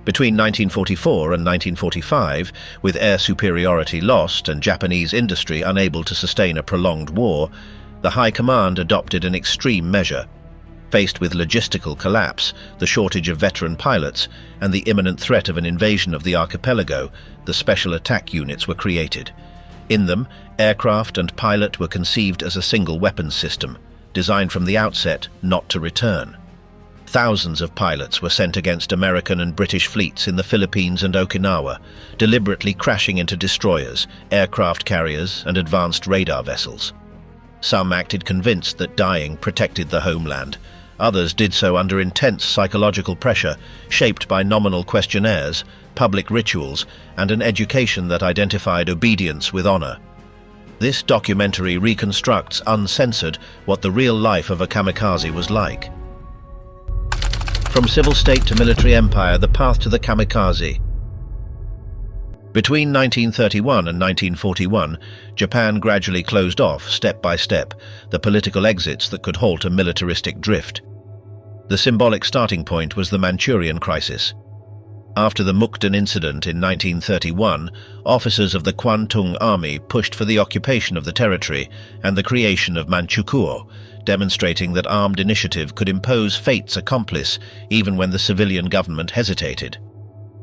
Between 1944 and 1945, with air superiority lost and Japanese industry unable to sustain a prolonged war, the High Command adopted an extreme measure. Faced with logistical collapse, the shortage of veteran pilots, and the imminent threat of an invasion of the archipelago, the special attack units were created. In them, aircraft and pilot were conceived as a single weapons system, designed from the outset not to return. Thousands of pilots were sent against American and British fleets in the Philippines and Okinawa, deliberately crashing into destroyers, aircraft carriers, and advanced radar vessels. Some acted convinced that dying protected the homeland. Others did so under intense psychological pressure, shaped by nominal questionnaires, public rituals, and an education that identified obedience with honor. This documentary reconstructs, uncensored, what the real life of a kamikaze was like. From civil state to military empire, the path to the kamikaze. Between 1931 and 1941, Japan gradually closed off, step by step, the political exits that could halt a militaristic drift. The symbolic starting point was the Manchurian crisis. After the Mukden incident in 1931, officers of the Kwantung Army pushed for the occupation of the territory and the creation of Manchukuo, demonstrating that armed initiative could impose fate's accomplice even when the civilian government hesitated.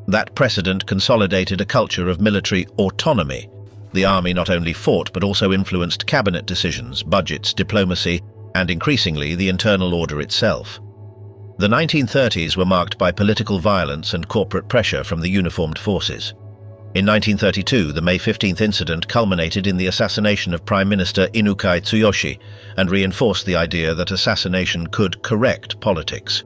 That precedent consolidated a culture of military autonomy. The army not only fought but also influenced cabinet decisions, budgets, diplomacy, and increasingly the internal order itself. The 1930s were marked by political violence and corporate pressure from the uniformed forces. In 1932, the May 15th incident culminated in the assassination of Prime Minister Inukai Tsuyoshi and reinforced the idea that assassination could correct politics.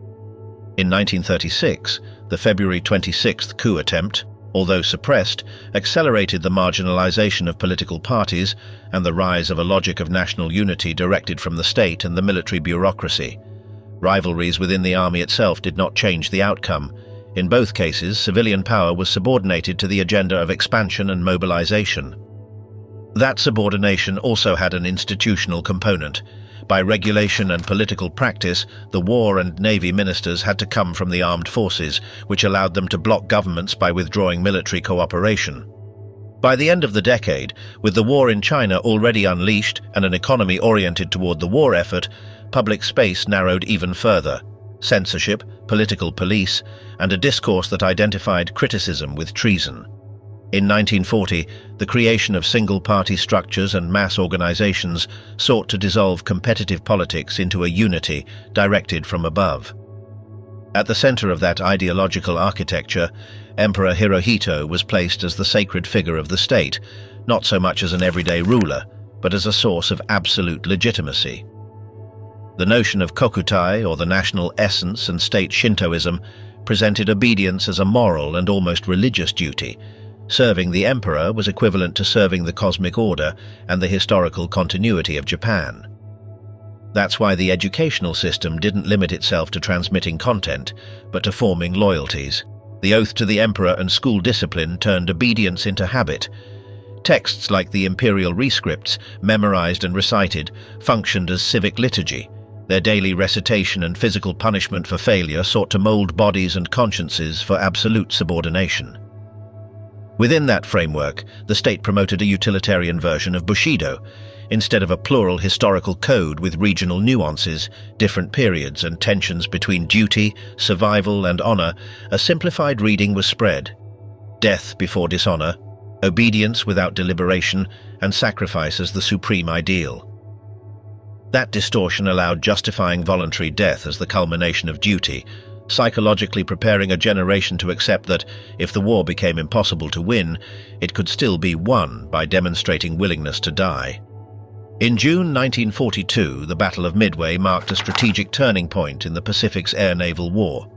In 1936, the February 26th coup attempt, although suppressed, accelerated the marginalization of political parties and the rise of a logic of national unity directed from the state and the military bureaucracy. Rivalries within the army itself did not change the outcome. In both cases, civilian power was subordinated to the agenda of expansion and mobilization. That subordination also had an institutional component. By regulation and political practice, the war and navy ministers had to come from the armed forces, which allowed them to block governments by withdrawing military cooperation. By the end of the decade, with the war in China already unleashed and an economy oriented toward the war effort, public space narrowed even further. Censorship, political police, and a discourse that identified criticism with treason. In 1940, the creation of single-party structures and mass organizations sought to dissolve competitive politics into a unity directed from above. At the center of that ideological architecture, Emperor Hirohito was placed as the sacred figure of the state, not so much as an everyday ruler, but as a source of absolute legitimacy. The notion of kokutai, or the national essence, and state Shintoism presented obedience as a moral and almost religious duty. Serving the emperor was equivalent to serving the cosmic order and the historical continuity of Japan. That's why the educational system didn't limit itself to transmitting content, but to forming loyalties. The oath to the emperor and school discipline turned obedience into habit. Texts like the imperial rescripts, memorized and recited, functioned as civic liturgy. Their daily recitation and physical punishment for failure sought to mold bodies and consciences for absolute subordination. Within that framework, the state promoted a utilitarian version of Bushidō. Instead of a plural historical code with regional nuances, different periods, and tensions between duty, survival, and honor, a simplified reading was spread. Death before dishonor, obedience without deliberation, and sacrifice as the supreme ideal. That distortion allowed justifying voluntary death as the culmination of duty, psychologically preparing a generation to accept that, if the war became impossible to win, it could still be won by demonstrating willingness to die. In June 1942, the Battle of Midway marked a strategic turning point in the Pacific's air-naval war.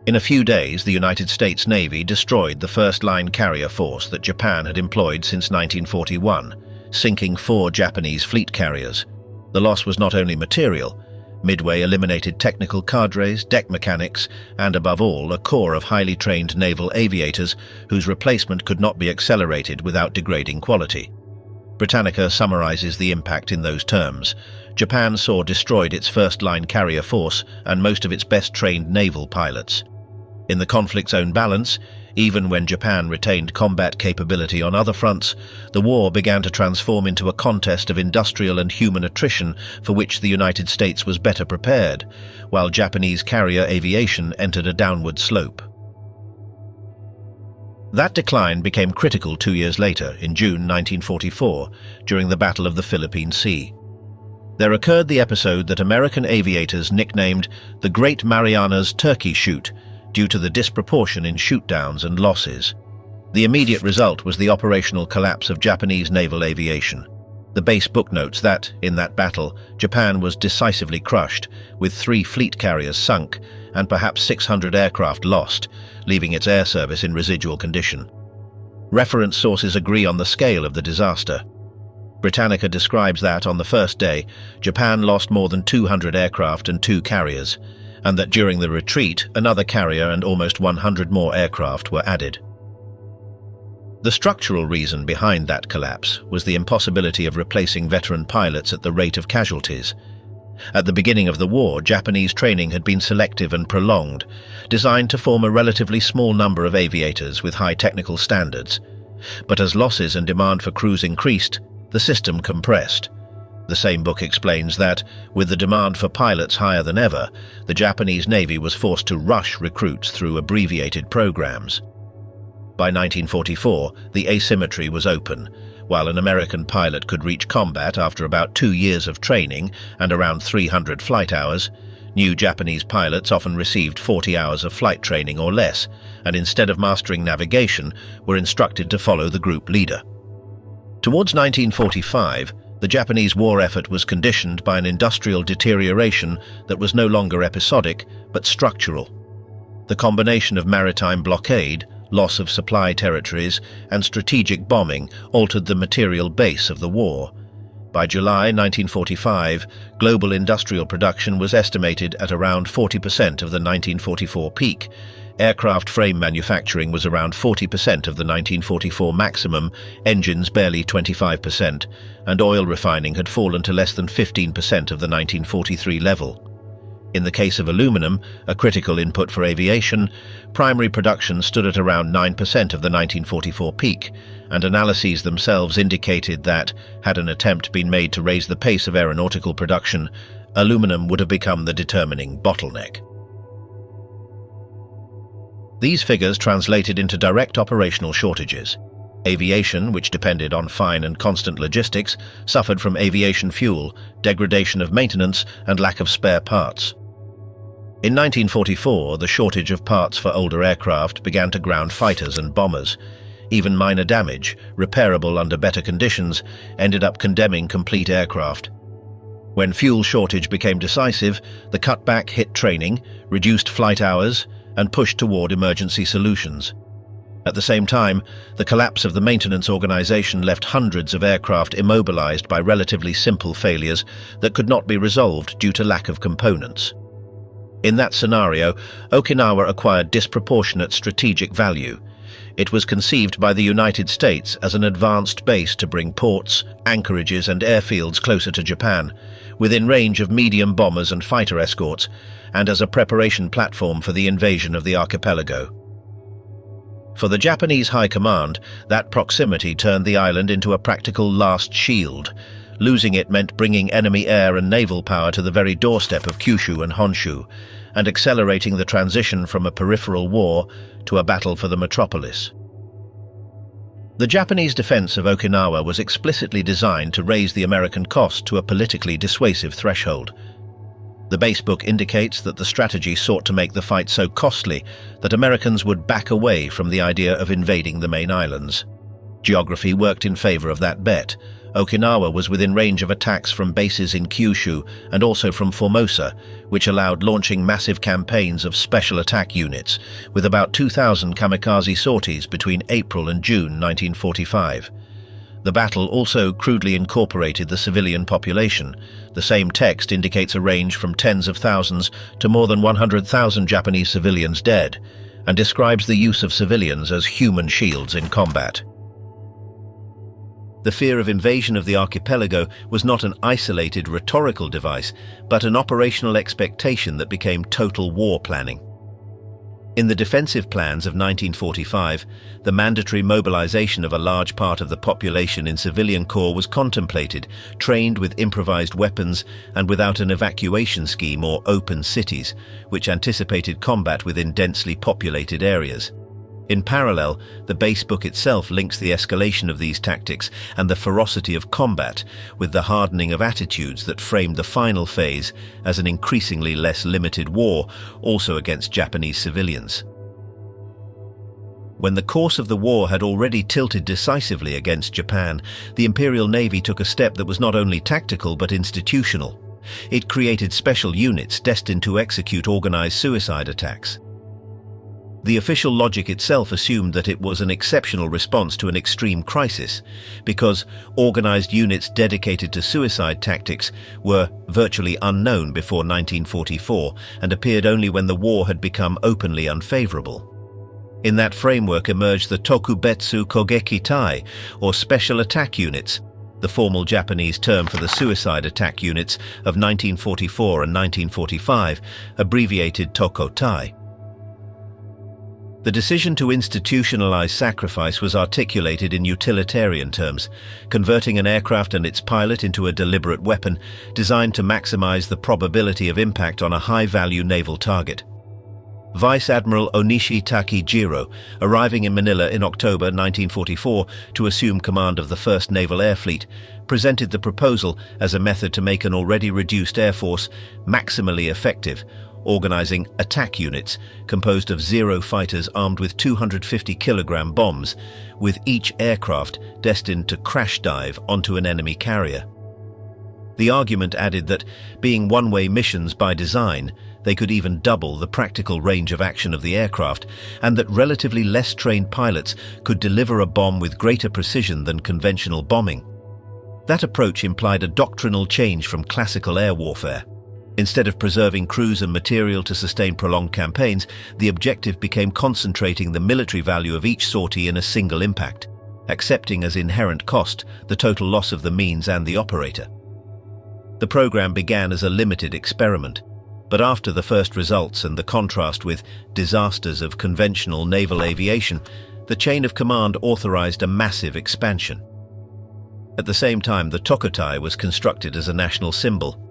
In a few days, the United States Navy destroyed the first-line carrier force that Japan had employed since 1941, sinking 4 Japanese fleet carriers. The loss was not only material. Midway eliminated technical cadres, deck mechanics, and above all, a corps of highly trained naval aviators whose replacement could not be accelerated without degrading quality. Britannica summarizes the impact in those terms. Japan saw destroyed its first-line carrier force and most of its best-trained naval pilots. In the conflict's own balance, even when Japan retained combat capability on other fronts, the war began to transform into a contest of industrial and human attrition for which the United States was better prepared, while Japanese carrier aviation entered a downward slope. That decline became critical 2 years later, in June 1944, during the Battle of the Philippine Sea. There occurred the episode that American aviators nicknamed the Great Marianas Turkey Shoot, due to the disproportion in shoot-downs and losses. The immediate result was the operational collapse of Japanese naval aviation. The base book notes that, in that battle, Japan was decisively crushed, with 3 fleet carriers sunk and perhaps 600 aircraft lost, leaving its air service in residual condition. Reference sources agree on the scale of the disaster. Britannica describes that, on the first day, Japan lost more than 200 aircraft and 2 carriers, and that during the retreat, another carrier and almost 100 more aircraft were added. The structural reason behind that collapse was the impossibility of replacing veteran pilots at the rate of casualties. At the beginning of the war, Japanese training had been selective and prolonged, designed to form a relatively small number of aviators with high technical standards. But as losses and demand for crews increased, the system compressed. The same book explains that, with the demand for pilots higher than ever, the Japanese Navy was forced to rush recruits through abbreviated programs. By 1944, the asymmetry was open. While an American pilot could reach combat after about 2 years of training and around 300 flight hours, new Japanese pilots often received 40 hours of flight training or less, and instead of mastering navigation, were instructed to follow the group leader. Towards 1945, the Japanese war effort was conditioned by an industrial deterioration that was no longer episodic, but structural. The combination of maritime blockade, loss of supply territories, and strategic bombing altered the material base of the war. By July 1945, global industrial production was estimated at around 40% of the 1944 peak. Aircraft frame manufacturing was around 40% of the 1944 maximum, engines barely 25%, and oil refining had fallen to less than 15% of the 1943 level. In the case of aluminum, a critical input for aviation, primary production stood at around 9% of the 1944 peak, and analyses themselves indicated that, had an attempt been made to raise the pace of aeronautical production, aluminum would have become the determining bottleneck. These figures translated into direct operational shortages. Aviation, which depended on fine and constant logistics, suffered from aviation fuel, degradation of maintenance, and lack of spare parts. In 1944, the shortage of parts for older aircraft began to ground fighters and bombers. Even minor damage, repairable under better conditions, ended up condemning complete aircraft. When fuel shortage became decisive, the cutback hit training, reduced flight hours, and pushed toward emergency solutions. At the same time, the collapse of the maintenance organization left hundreds of aircraft immobilized by relatively simple failures that could not be resolved due to lack of components. In that scenario, Okinawa acquired disproportionate strategic value. It was conceived by the United States as an advanced base to bring ports, anchorages, and airfields closer to Japan, within range of medium bombers and fighter escorts, and as a preparation platform for the invasion of the archipelago. For the Japanese High Command, that proximity turned the island into a practical last shield. Losing it meant bringing enemy air and naval power to the very doorstep of Kyushu and Honshu, and accelerating the transition from a peripheral war to a battle for the metropolis. The Japanese defense of Okinawa was explicitly designed to raise the American cost to a politically dissuasive threshold. The base book indicates that the strategy sought to make the fight so costly that Americans would back away from the idea of invading the main islands. Geography worked in favor of that bet. Okinawa was within range of attacks from bases in Kyushu and also from Formosa, which allowed launching massive campaigns of special attack units, with about 2,000 kamikaze sorties between April and June 1945. The battle also crudely incorporated the civilian population. The same text indicates a range from tens of thousands to more than 100,000 Japanese civilians dead, and describes the use of civilians as human shields in combat. The fear of invasion of the archipelago was not an isolated rhetorical device, but an operational expectation that became total war planning. In the defensive plans of 1945, the mandatory mobilization of a large part of the population in civilian corps was contemplated, trained with improvised weapons and without an evacuation scheme or open cities, which anticipated combat within densely populated areas. In parallel, the base book itself links the escalation of these tactics and the ferocity of combat with the hardening of attitudes that framed the final phase as an increasingly less limited war, also against Japanese civilians. When the course of the war had already tilted decisively against Japan, the Imperial Navy took a step that was not only tactical but institutional. It created special units destined to execute organized suicide attacks. The official logic itself assumed that it was an exceptional response to an extreme crisis, because organized units dedicated to suicide tactics were virtually unknown before 1944 and appeared only when the war had become openly unfavorable. In that framework emerged the Tokubetsu Kogeki Tai, or Special Attack Units, the formal Japanese term for the suicide attack units of 1944 and 1945, abbreviated Tokotai. The decision to institutionalize sacrifice was articulated in utilitarian terms, converting an aircraft and its pilot into a deliberate weapon designed to maximize the probability of impact on a high-value naval target. Vice Admiral Onishi Takijiro, arriving in Manila in October 1944 to assume command of the 1st Naval Air Fleet, presented the proposal as a method to make an already reduced air force maximally effective, organizing attack units composed of Zero fighters armed with 250-kilogram bombs, with each aircraft destined to crash dive onto an enemy carrier. The argument added that, being one-way missions by design, they could even double the practical range of action of the aircraft, and that relatively less trained pilots could deliver a bomb with greater precision than conventional bombing. That approach implied a doctrinal change from classical air warfare. Instead of preserving crews and material to sustain prolonged campaigns, the objective became concentrating the military value of each sortie in a single impact, accepting as inherent cost the total loss of the means and the operator. The program began as a limited experiment, but after the first results and the contrast with disasters of conventional naval aviation, the chain of command authorized a massive expansion. At the same time, the Tokotai was constructed as a national symbol.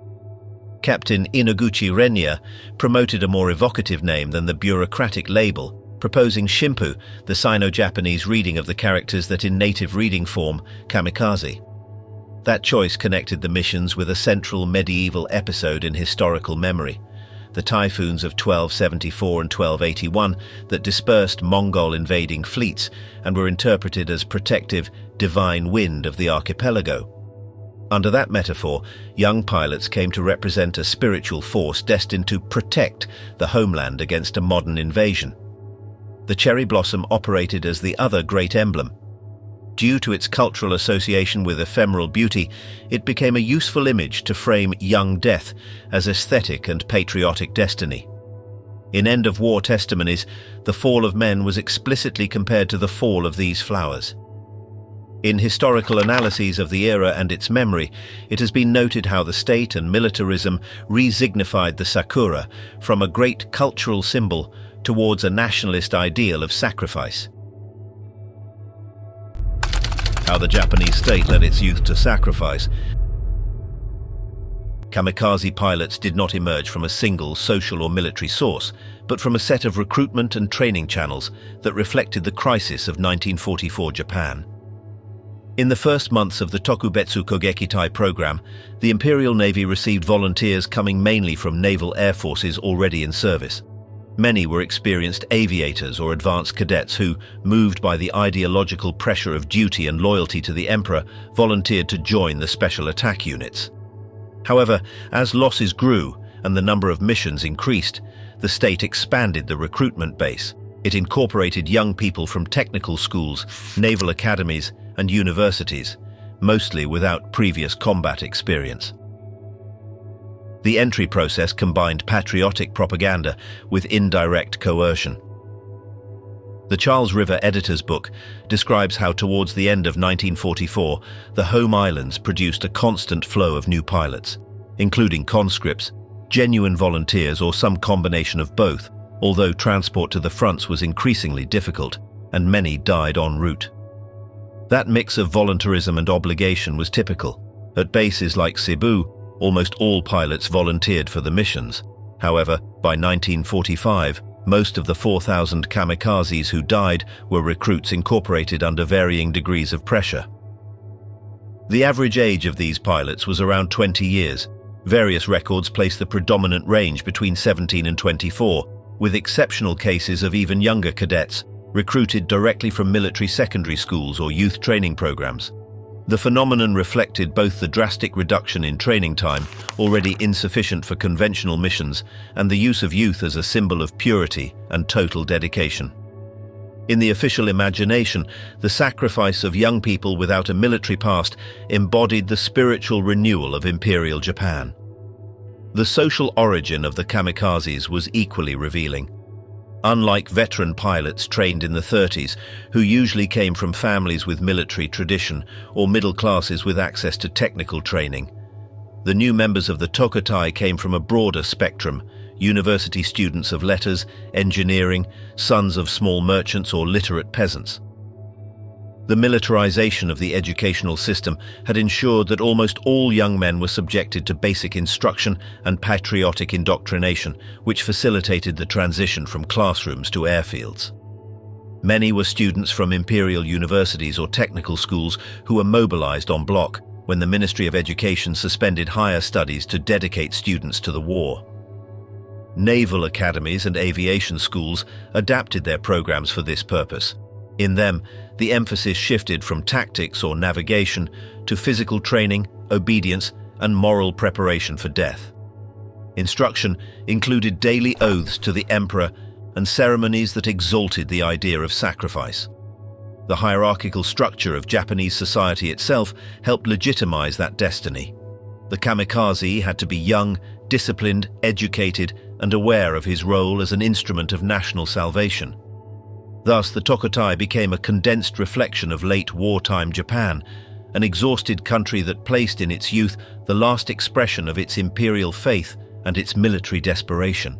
Captain Inoguchi Renya promoted a more evocative name than the bureaucratic label, proposing Shimpu, the Sino-Japanese reading of the characters that in native reading form KAMIKAZE. That choice connected the missions with a central medieval episode in historical memory, the typhoons of 1274 and 1281 that dispersed Mongol invading fleets and were interpreted as protective, divine wind of the archipelago. Under that metaphor, young pilots came to represent a spiritual force destined to protect the homeland against a modern invasion. The cherry blossom operated as the other great emblem. Due to its cultural association with ephemeral beauty, it became a useful image to frame young death as aesthetic and patriotic destiny. In end-of-war testimonies, the fall of men was explicitly compared to the fall of these flowers. In historical analyses of the era and its memory, it has been noted how the state and militarism resignified the sakura from a great cultural symbol towards a nationalist ideal of sacrifice. How the Japanese state led its youth to sacrifice. Kamikaze pilots did not emerge from a single social or military source, but from a set of recruitment and training channels that reflected the crisis of 1944 Japan. In the first months of the Tokubetsu Kogeki Tai program, the Imperial Navy received volunteers coming mainly from naval air forces already in service. Many were experienced aviators or advanced cadets who, moved by the ideological pressure of duty and loyalty to the emperor, volunteered to join the special attack units. However, as losses grew and the number of missions increased, the state expanded the recruitment base. It incorporated young people from technical schools, naval academies, and universities, mostly without previous combat experience. The entry process combined patriotic propaganda with indirect coercion. The Charles River editor's book describes how towards the end of 1944, the home islands produced a constant flow of new pilots, including conscripts, genuine volunteers or some combination of both, although transport to the fronts was increasingly difficult, and many died en route. That mix of voluntarism and obligation was typical. At bases like Cebu, almost all pilots volunteered for the missions. However, by 1945, most of the 4,000 kamikazes who died were recruits incorporated under varying degrees of pressure. The average age of these pilots was around 20 years. Various records place the predominant range between 17 and 24, with exceptional cases of even younger cadets, recruited directly from military secondary schools or youth training programs. The phenomenon reflected both the drastic reduction in training time, already insufficient for conventional missions, and the use of youth as a symbol of purity and total dedication. In the official imagination, the sacrifice of young people without a military past embodied the spiritual renewal of imperial Japan. The social origin of the kamikazes was equally revealing. Unlike veteran pilots trained in the 30s, who usually came from families with military tradition or middle classes with access to technical training, the new members of the Tokutai came from a broader spectrum: university students of letters, engineering, sons of small merchants or literate peasants. The militarization of the educational system had ensured that almost all young men were subjected to basic instruction and patriotic indoctrination, which facilitated the transition from classrooms to airfields. Many were students from imperial universities or technical schools who were mobilized en bloc when the Ministry of Education suspended higher studies to dedicate students to the war. Naval academies and aviation schools adapted their programs for this purpose. In them, the emphasis shifted from tactics or navigation to physical training, obedience, and moral preparation for death. Instruction included daily oaths to the emperor and ceremonies that exalted the idea of sacrifice. The hierarchical structure of Japanese society itself helped legitimize that destiny. The kamikaze had to be young, disciplined, educated, and aware of his role as an instrument of national salvation. Thus, the Tokutai became a condensed reflection of late wartime Japan, an exhausted country that placed in its youth the last expression of its imperial faith and its military desperation.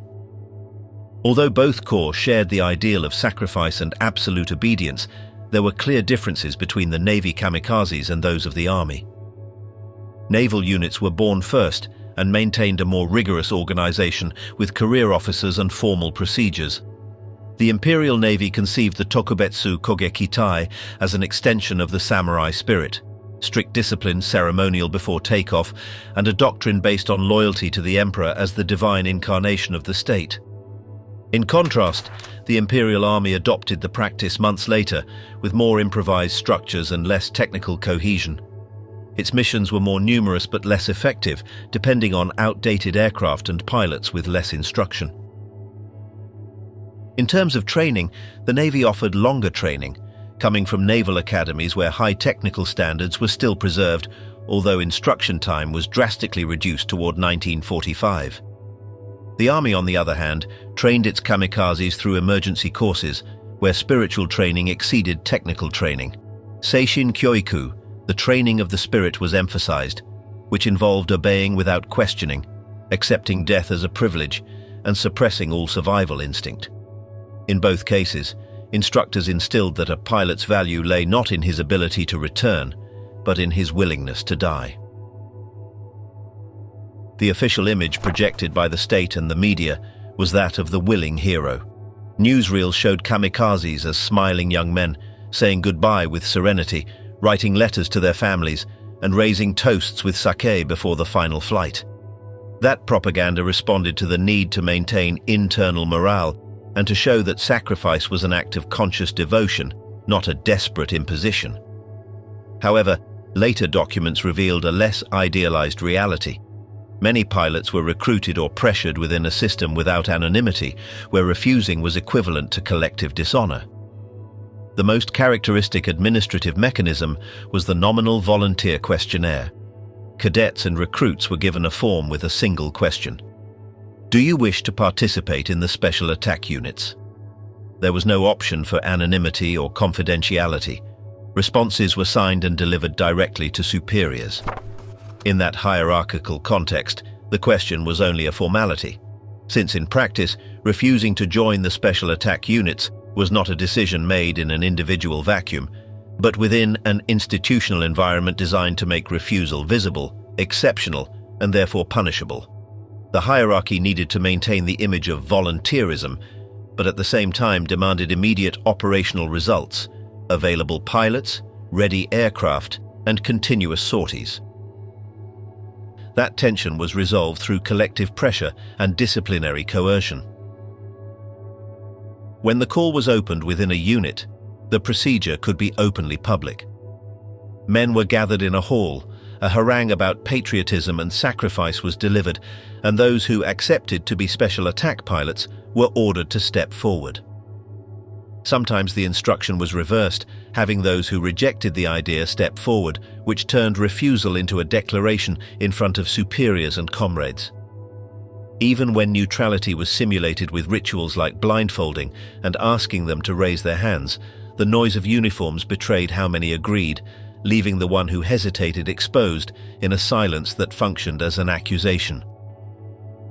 Although both corps shared the ideal of sacrifice and absolute obedience, there were clear differences between the Navy kamikazes and those of the Army. Naval units were born first and maintained a more rigorous organization with career officers and formal procedures. The Imperial Navy conceived the Tokubetsu Kogekitai as an extension of the samurai spirit: strict discipline, ceremonial before takeoff, and a doctrine based on loyalty to the emperor as the divine incarnation of the state. In contrast, the Imperial Army adopted the practice months later, with more improvised structures and less technical cohesion. Its missions were more numerous but less effective, depending on outdated aircraft and pilots with less instruction. In terms of training, the Navy offered longer training, coming from naval academies where high technical standards were still preserved, although instruction time was drastically reduced toward 1945. The Army, on the other hand, trained its kamikazes through emergency courses, where spiritual training exceeded technical training. Seishin Kyoiku, the training of the spirit, was emphasized, which involved obeying without questioning, accepting death as a privilege, and suppressing all survival instinct. In both cases, instructors instilled that a pilot's value lay not in his ability to return, but in his willingness to die. The official image projected by the state and the media was that of the willing hero. Newsreels showed kamikazes as smiling young men, saying goodbye with serenity, writing letters to their families, and raising toasts with sake before the final flight. That propaganda responded to the need to maintain internal morale and to show that sacrifice was an act of conscious devotion, not a desperate imposition. However, later documents revealed a less idealized reality. Many pilots were recruited or pressured within a system without anonymity, where refusing was equivalent to collective dishonor. The most characteristic administrative mechanism was the nominal volunteer questionnaire. Cadets and recruits were given a form with a single question: do you wish to participate in the special attack units? There was no option for anonymity or confidentiality. Responses were signed and delivered directly to superiors. In that hierarchical context, the question was only a formality. since in practice, refusing to join the special attack units was not a decision made in an individual vacuum, but within an institutional environment designed to make refusal visible, exceptional, and therefore punishable. The hierarchy needed to maintain the image of volunteerism, but at the same time demanded immediate operational results, available pilots, ready aircraft, and continuous sorties. That tension was resolved through collective pressure and disciplinary coercion. When the call was opened within a unit, the procedure could be openly public. Men were gathered in a hall, a harangue about patriotism and sacrifice was delivered, and those who accepted to be special attack pilots were ordered to step forward. Sometimes the instruction was reversed, having those who rejected the idea step forward, which turned refusal into a declaration in front of superiors and comrades. Even when neutrality was simulated with rituals like blindfolding and asking them to raise their hands, the noise of uniforms betrayed how many agreed, leaving the one who hesitated exposed in a silence that functioned as an accusation.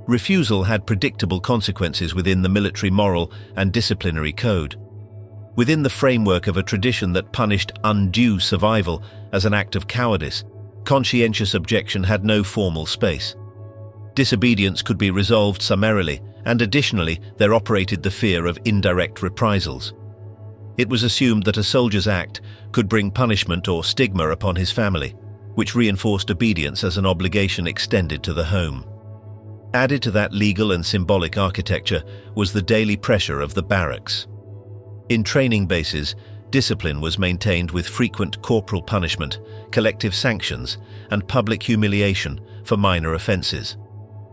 Refusal had predictable consequences within the military moral and disciplinary code. Within the framework of a tradition that punished undue survival as an act of cowardice, conscientious objection had no formal space. Disobedience could be resolved summarily, and additionally, there operated the fear of indirect reprisals. It was assumed that a soldier's act could bring punishment or stigma upon his family, which reinforced obedience as an obligation extended to the home. Added to that legal and symbolic architecture was the daily pressure of the barracks. In training bases, discipline was maintained with frequent corporal punishment, collective sanctions, and public humiliation for minor offenses.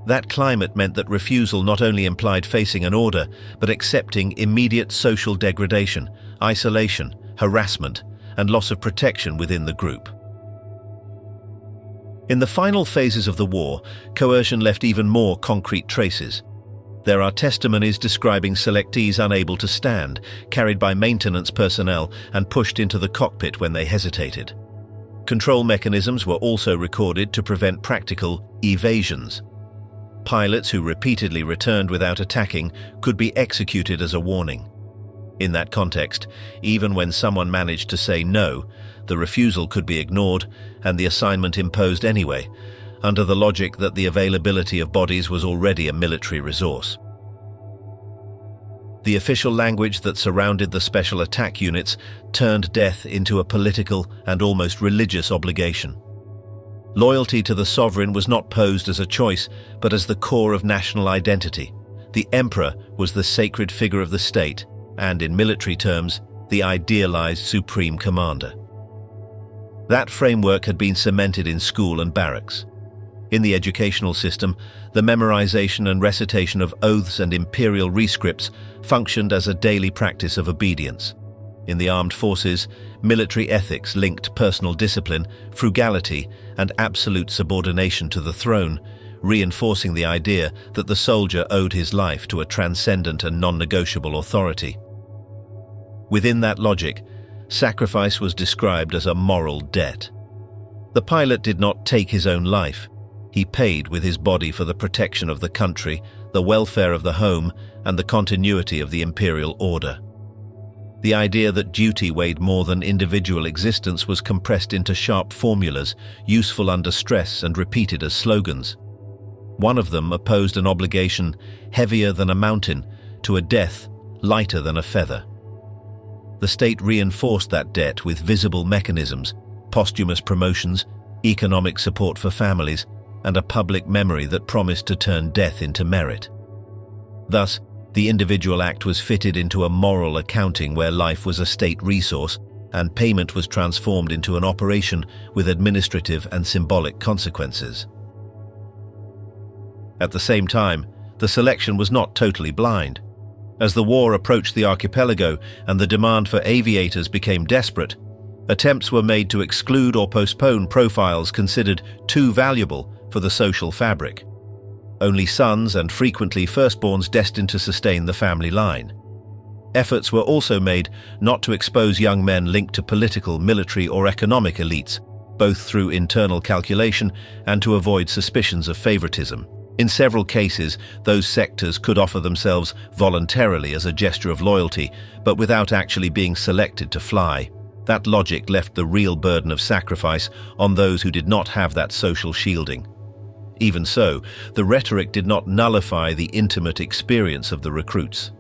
That climate meant that refusal not only implied facing an order, but accepting immediate social degradation, isolation, harassment, and loss of protection within the group. In the final phases of the war, coercion left even more concrete traces. There are testimonies describing selectees unable to stand, carried by maintenance personnel and pushed into the cockpit when they hesitated. Control mechanisms were also recorded to prevent practical evasions. Pilots who repeatedly returned without attacking could be executed as a warning. In that context, even when someone managed to say no, the refusal could be ignored and the assignment imposed anyway, under the logic that the availability of bodies was already a military resource. The official language that surrounded the special attack units turned death into a political and almost religious obligation. Loyalty to the sovereign was not posed as a choice, but as the core of national identity. The emperor was the sacred figure of the state, and in military terms, the idealized supreme commander. That framework had been cemented in school and barracks. In the educational system, the memorization and recitation of oaths and imperial rescripts functioned as a daily practice of obedience. In the armed forces, military ethics linked personal discipline, frugality, and absolute subordination to the throne, reinforcing the idea that the soldier owed his life to a transcendent and non-negotiable authority. Within that logic, sacrifice was described as a moral debt. The pilot did not take his own life. He paid with his body for the protection of the country, the welfare of the home, and the continuity of the imperial order. The idea that duty weighed more than individual existence was compressed into sharp formulas, useful under stress and repeated as slogans. One of them opposed an obligation heavier than a mountain to a death lighter than a feather. The state reinforced that debt with visible mechanisms, posthumous promotions, economic support for families, and a public memory that promised to turn death into merit. Thus, the individual act was fitted into a moral accounting where life was a state resource and payment was transformed into an operation with administrative and symbolic consequences. At the same time, the selection was not totally blind. As the war approached the archipelago and the demand for aviators became desperate, attempts were made to exclude or postpone profiles considered too valuable for the social fabric. Only sons and frequently firstborns destined to sustain the family line. Efforts were also made not to expose young men linked to political, military, or economic elites, both through internal calculation and to avoid suspicions of favoritism. In several cases, those sectors could offer themselves voluntarily as a gesture of loyalty, but without actually being selected to fly. That logic left the real burden of sacrifice on those who did not have that social shielding. Even so, the rhetoric did not nullify the intimate experience of the recruits.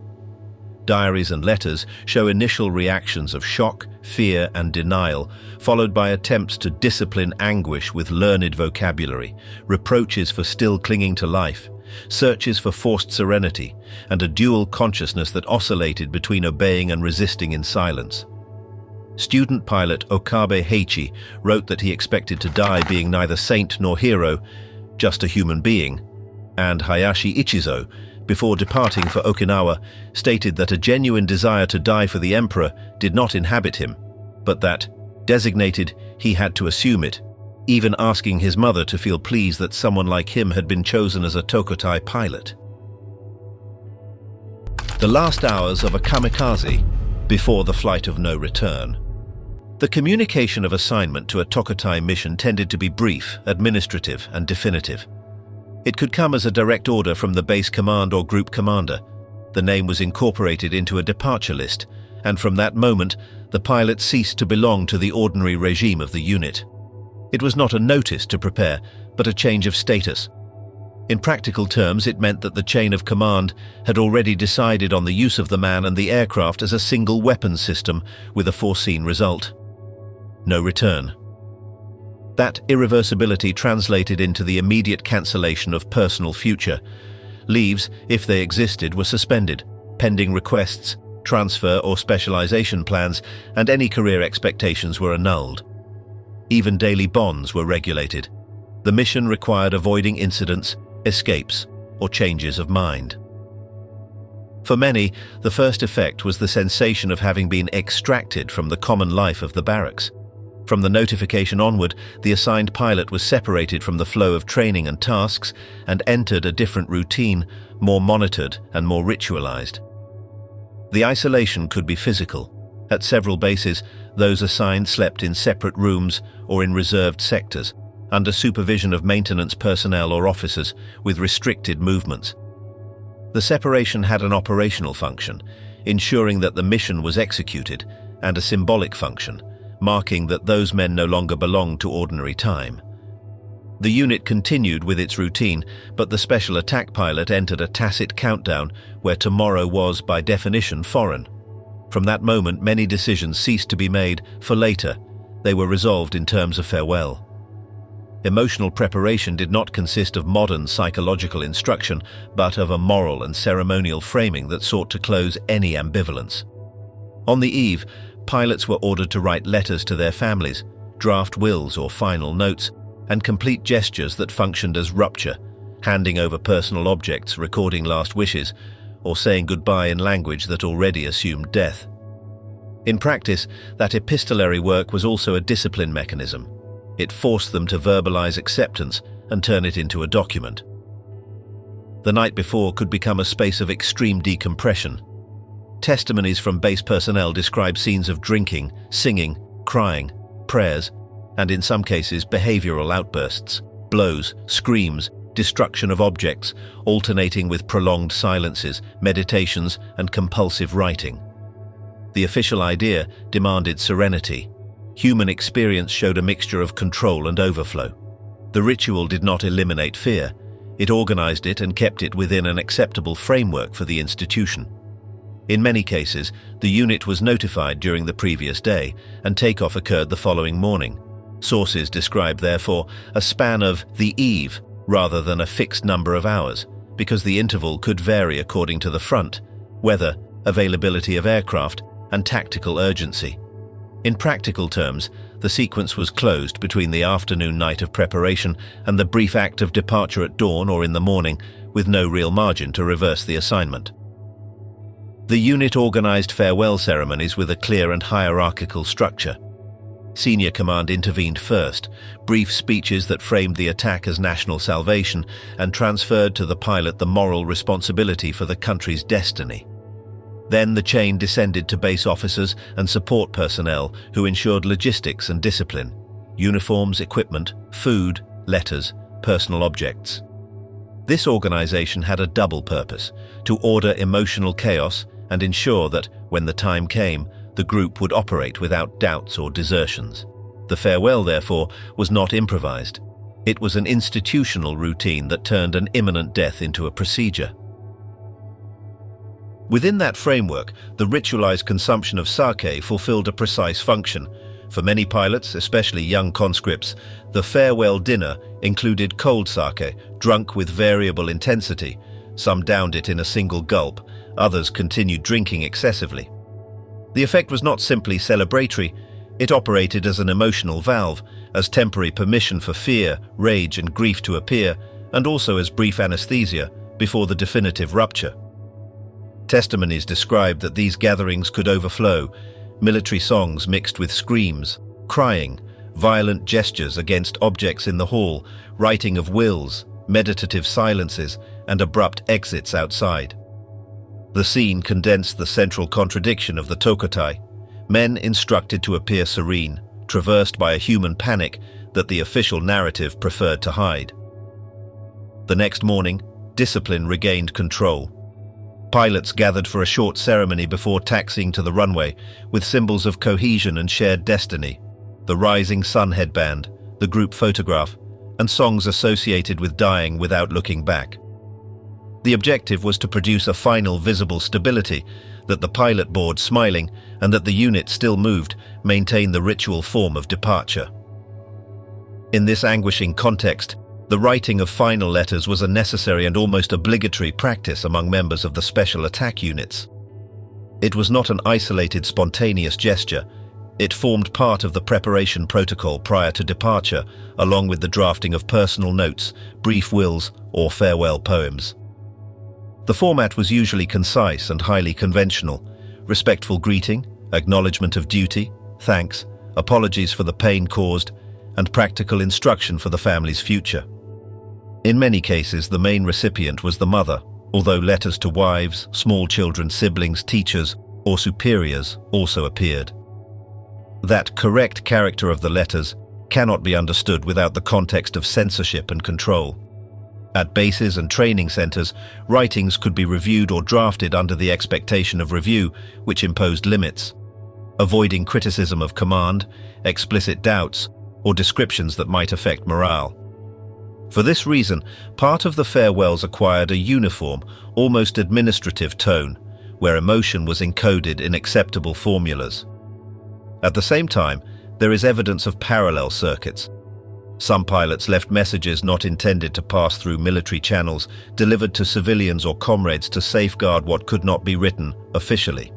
Diaries and letters show initial reactions of shock, fear, and denial, followed by attempts to discipline anguish with learned vocabulary, reproaches for still clinging to life, searches for forced serenity, and a dual consciousness that oscillated between obeying and resisting in silence. Student pilot Okabe Heichi wrote that he expected to die being neither saint nor hero, just a human being, and Hayashi Ichizo, before departing for Okinawa, stated that a genuine desire to die for the emperor did not inhabit him, but that, designated, he had to assume it, even asking his mother to feel pleased that someone like him had been chosen as a Tokutai pilot. The last hours of a kamikaze before the flight of no return. The communication of assignment to a Tokutai mission tended to be brief, administrative, and definitive. It could come as a direct order from the base command or group commander. The name was incorporated into a departure list, and from that moment, the pilot ceased to belong to the ordinary regime of the unit. It was not a notice to prepare, but a change of status. In practical terms, it meant that the chain of command had already decided on the use of the man and the aircraft as a single weapons system with a foreseen result. No return. That irreversibility translated into the immediate cancellation of personal future. Leaves, if they existed, were suspended, pending requests, transfer or specialization plans, and any career expectations were annulled. Even daily bonds were regulated. The mission required avoiding incidents, escapes, or changes of mind. For many, the first effect was the sensation of having been extracted from the common life of the barracks. From the notification onward, the assigned pilot was separated from the flow of training and tasks and entered a different routine, more monitored and more ritualized. The isolation could be physical. At several bases, those assigned slept in separate rooms or in reserved sectors, under supervision of maintenance personnel or officers with restricted movements. The separation had an operational function, ensuring that the mission was executed, and a symbolic function, marking that those men no longer belonged to ordinary time. The unit continued with its routine, but the special attack pilot entered a tacit countdown where tomorrow was, by definition, foreign. From that moment, many decisions ceased to be made for later. They were resolved in terms of farewell. Emotional preparation did not consist of modern psychological instruction, but of a moral and ceremonial framing that sought to close any ambivalence. On the eve, pilots were ordered to write letters to their families, draft wills or final notes, and complete gestures that functioned as rupture, handing over personal objects, recording last wishes, or saying goodbye in language that already assumed death. In practice, that epistolary work was also a discipline mechanism. It forced them to verbalize acceptance and turn it into a document. The night before could become a space of extreme decompression. Testimonies from base personnel describe scenes of drinking, singing, crying, prayers, and in some cases behavioral outbursts, blows, screams, destruction of objects, alternating with prolonged silences, meditations, and compulsive writing. The official idea demanded serenity. Human experience showed a mixture of control and overflow. The ritual did not eliminate fear. It organized it and kept it within an acceptable framework for the institution. In many cases, the unit was notified during the previous day, and takeoff occurred the following morning. Sources describe, therefore, a span of the eve rather than a fixed number of hours, because the interval could vary according to the front, weather, availability of aircraft, and tactical urgency. In practical terms, the sequence was closed between the afternoon night of preparation and the brief act of departure at dawn or in the morning, with no real margin to reverse the assignment. The unit organized farewell ceremonies with a clear and hierarchical structure. Senior command intervened first, brief speeches that framed the attack as national salvation and transferred to the pilot the moral responsibility for the country's destiny. Then the chain descended to base officers and support personnel who ensured logistics and discipline, uniforms, equipment, food, letters, personal objects. This organization had a double purpose: to order emotional chaos and ensure that, when the time came, the group would operate without doubts or desertions. The farewell, therefore, was not improvised. It was an institutional routine that turned an imminent death into a procedure. Within that framework, the ritualized consumption of sake fulfilled a precise function. For many pilots, especially young conscripts, the farewell dinner included cold sake, drunk with variable intensity. Some downed it in a single gulp, others continued drinking excessively. The effect was not simply celebratory, it operated as an emotional valve, as temporary permission for fear, rage, and grief to appear, and also as brief anesthesia before the definitive rupture. Testimonies described that these gatherings could overflow, military songs mixed with screams, crying, violent gestures against objects in the hall, writing of wills, meditative silences, and abrupt exits outside. The scene condensed the central contradiction of the Tokutai, men instructed to appear serene, traversed by a human panic that the official narrative preferred to hide. The next morning, discipline regained control. Pilots gathered for a short ceremony before taxiing to the runway, with symbols of cohesion and shared destiny: the rising sun headband, the group photograph, and songs associated with dying without looking back. The objective was to produce a final visible stability, that the pilot board, smiling, and that the unit still moved, maintained the ritual form of departure. In this anguishing context, the writing of final letters was a necessary and almost obligatory practice among members of the special attack units. It was not an isolated, spontaneous gesture. It formed part of the preparation protocol prior to departure, along with the drafting of personal notes, brief wills, or farewell poems. The format was usually concise and highly conventional: respectful greeting, acknowledgement of duty, thanks, apologies for the pain caused, and practical instruction for the family's future. In many cases, the main recipient was the mother, although letters to wives, small children, siblings, teachers, or superiors also appeared. That correct character of the letters cannot be understood without the context of censorship and control. At bases and training centers, writings could be reviewed or drafted under the expectation of review, which imposed limits, avoiding criticism of command, explicit doubts, or descriptions that might affect morale. For this reason, part of the farewells acquired a uniform, almost administrative tone, where emotion was encoded in acceptable formulas. At the same time, there is evidence of parallel circuits. Some pilots left messages not intended to pass through military channels, delivered to civilians or comrades to safeguard what could not be written officially.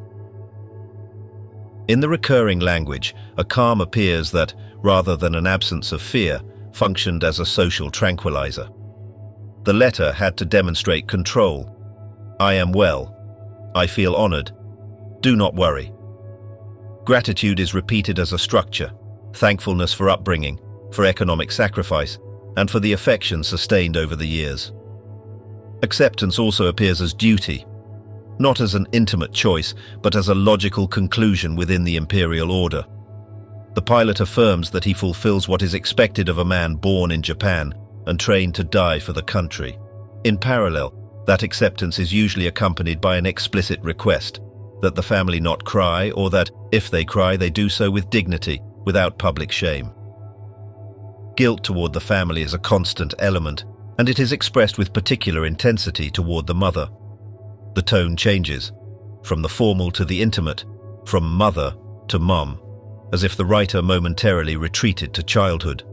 In the recurring language, a calm appears that, rather than an absence of fear, functioned as a social tranquilizer. The letter had to demonstrate control. I am well. I feel honored. Do not worry. Gratitude is repeated as a structure: thankfulness for upbringing, for economic sacrifice, and for the affection sustained over the years. Acceptance also appears as duty, not as an intimate choice, but as a logical conclusion within the imperial order. The pilot affirms that he fulfills what is expected of a man born in Japan and trained to die for the country. In parallel, that acceptance is usually accompanied by an explicit request that the family not cry, or that, if they cry, they do so with dignity, without public shame. Guilt toward the family is a constant element, and it is expressed with particular intensity toward the mother. The tone changes, from the formal to the intimate, from mother to mum, as if the writer momentarily retreated to childhood.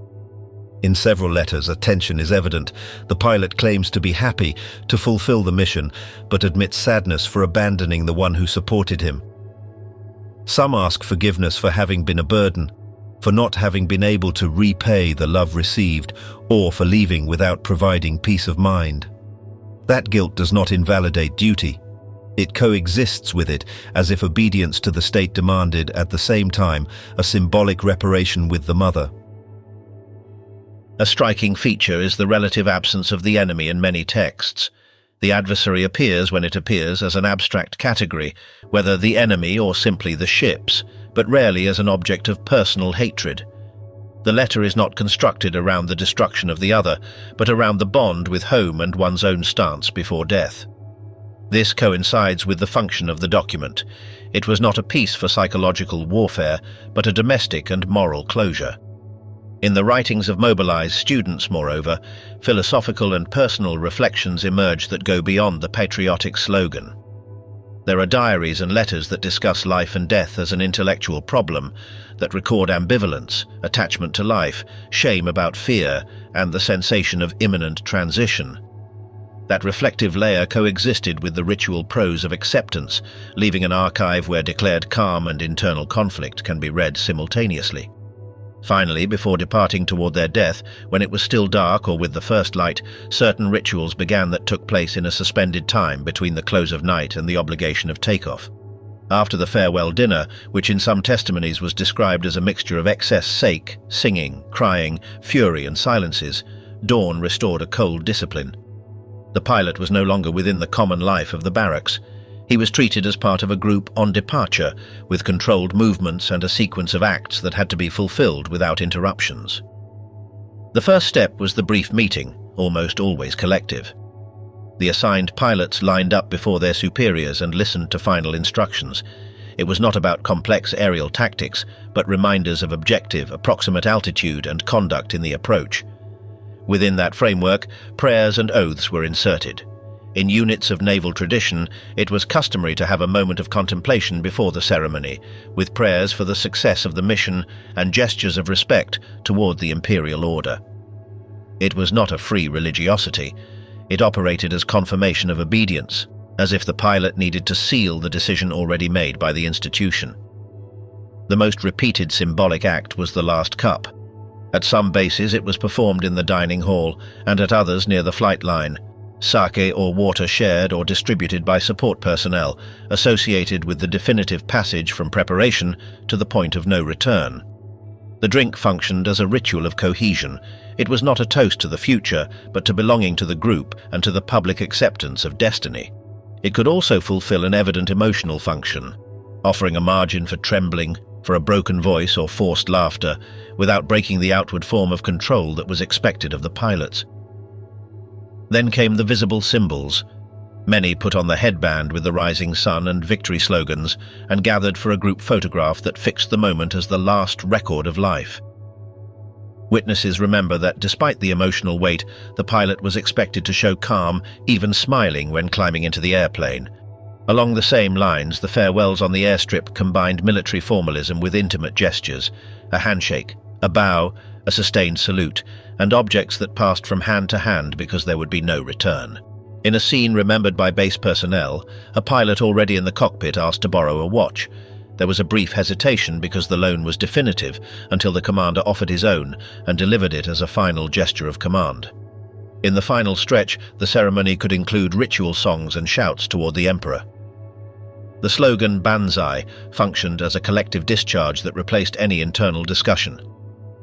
In several letters, a tension is evident. The pilot claims to be happy to fulfill the mission, but admits sadness for abandoning the one who supported him. Some ask forgiveness for having been a burden, for not having been able to repay the love received, or for leaving without providing peace of mind. That guilt does not invalidate duty. It coexists with it, as if obedience to the state demanded, at the same time, a symbolic reparation with the mother. A striking feature is the relative absence of the enemy in many texts. The adversary appears when it appears as an abstract category, whether the enemy or simply the ships, but rarely as an object of personal hatred. The letter is not constructed around the destruction of the other, but around the bond with home and one's own stance before death. This coincides with the function of the document. It was not a piece for psychological warfare, but a domestic and moral closure. In the writings of mobilized students, moreover, philosophical and personal reflections emerge that go beyond the patriotic slogan. There are diaries and letters that discuss life and death as an intellectual problem, that record ambivalence, attachment to life, shame about fear, and the sensation of imminent transition. That reflective layer coexisted with the ritual prose of acceptance, leaving an archive where declared calm and internal conflict can be read simultaneously. Finally, before departing toward their death, when it was still dark or with the first light, certain rituals began that took place in a suspended time between the close of night and the obligation of takeoff. After the farewell dinner, which in some testimonies was described as a mixture of excess sake, singing, crying, fury and silences, dawn restored a cold discipline. The pilot was no longer within the common life of the barracks. He was treated as part of a group on departure, with controlled movements and a sequence of acts that had to be fulfilled without interruptions. The first step was the brief meeting, almost always collective. The assigned pilots lined up before their superiors and listened to final instructions. It was not about complex aerial tactics, but reminders of objective, approximate altitude and conduct in the approach. Within that framework, prayers and oaths were inserted. In units of naval tradition, it was customary to have a moment of contemplation before the ceremony, with prayers for the success of the mission and gestures of respect toward the imperial order. It was not a free religiosity. It operated as confirmation of obedience, as if the pilot needed to seal the decision already made by the institution. The most repeated symbolic act was the last cup. At some bases it was performed in the dining hall, and at others near the flight line. Sake or water shared or distributed by support personnel, associated with the definitive passage from preparation to the point of no return. The drink functioned as a ritual of cohesion. It was not a toast to the future, but to belonging to the group and to the public acceptance of destiny. It could also fulfill an evident emotional function, offering a margin for trembling, for a broken voice or forced laughter, without breaking the outward form of control that was expected of the pilots. Then came the visible symbols. Many put on the headband with the rising sun and victory slogans and gathered for a group photograph that fixed the moment as the last record of life. Witnesses remember that despite the emotional weight, the pilot was expected to show calm, even smiling when climbing into the airplane. Along the same lines, the farewells on the airstrip combined military formalism with intimate gestures, a handshake, a bow, a sustained salute, and objects that passed from hand to hand because there would be no return. In a scene remembered by base personnel, a pilot already in the cockpit asked to borrow a watch. There was a brief hesitation because the loan was definitive until the commander offered his own and delivered it as a final gesture of command. In the final stretch, the ceremony could include ritual songs and shouts toward the emperor. The slogan Banzai functioned as a collective discharge that replaced any internal discussion.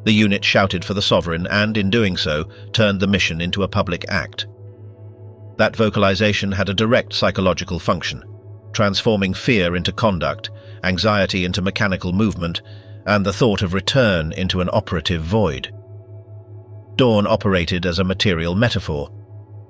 The unit shouted for the sovereign and, in doing so, turned the mission into a public act. That vocalization had a direct psychological function, transforming fear into conduct, anxiety into mechanical movement, and the thought of return into an operative void. Dawn operated as a material metaphor.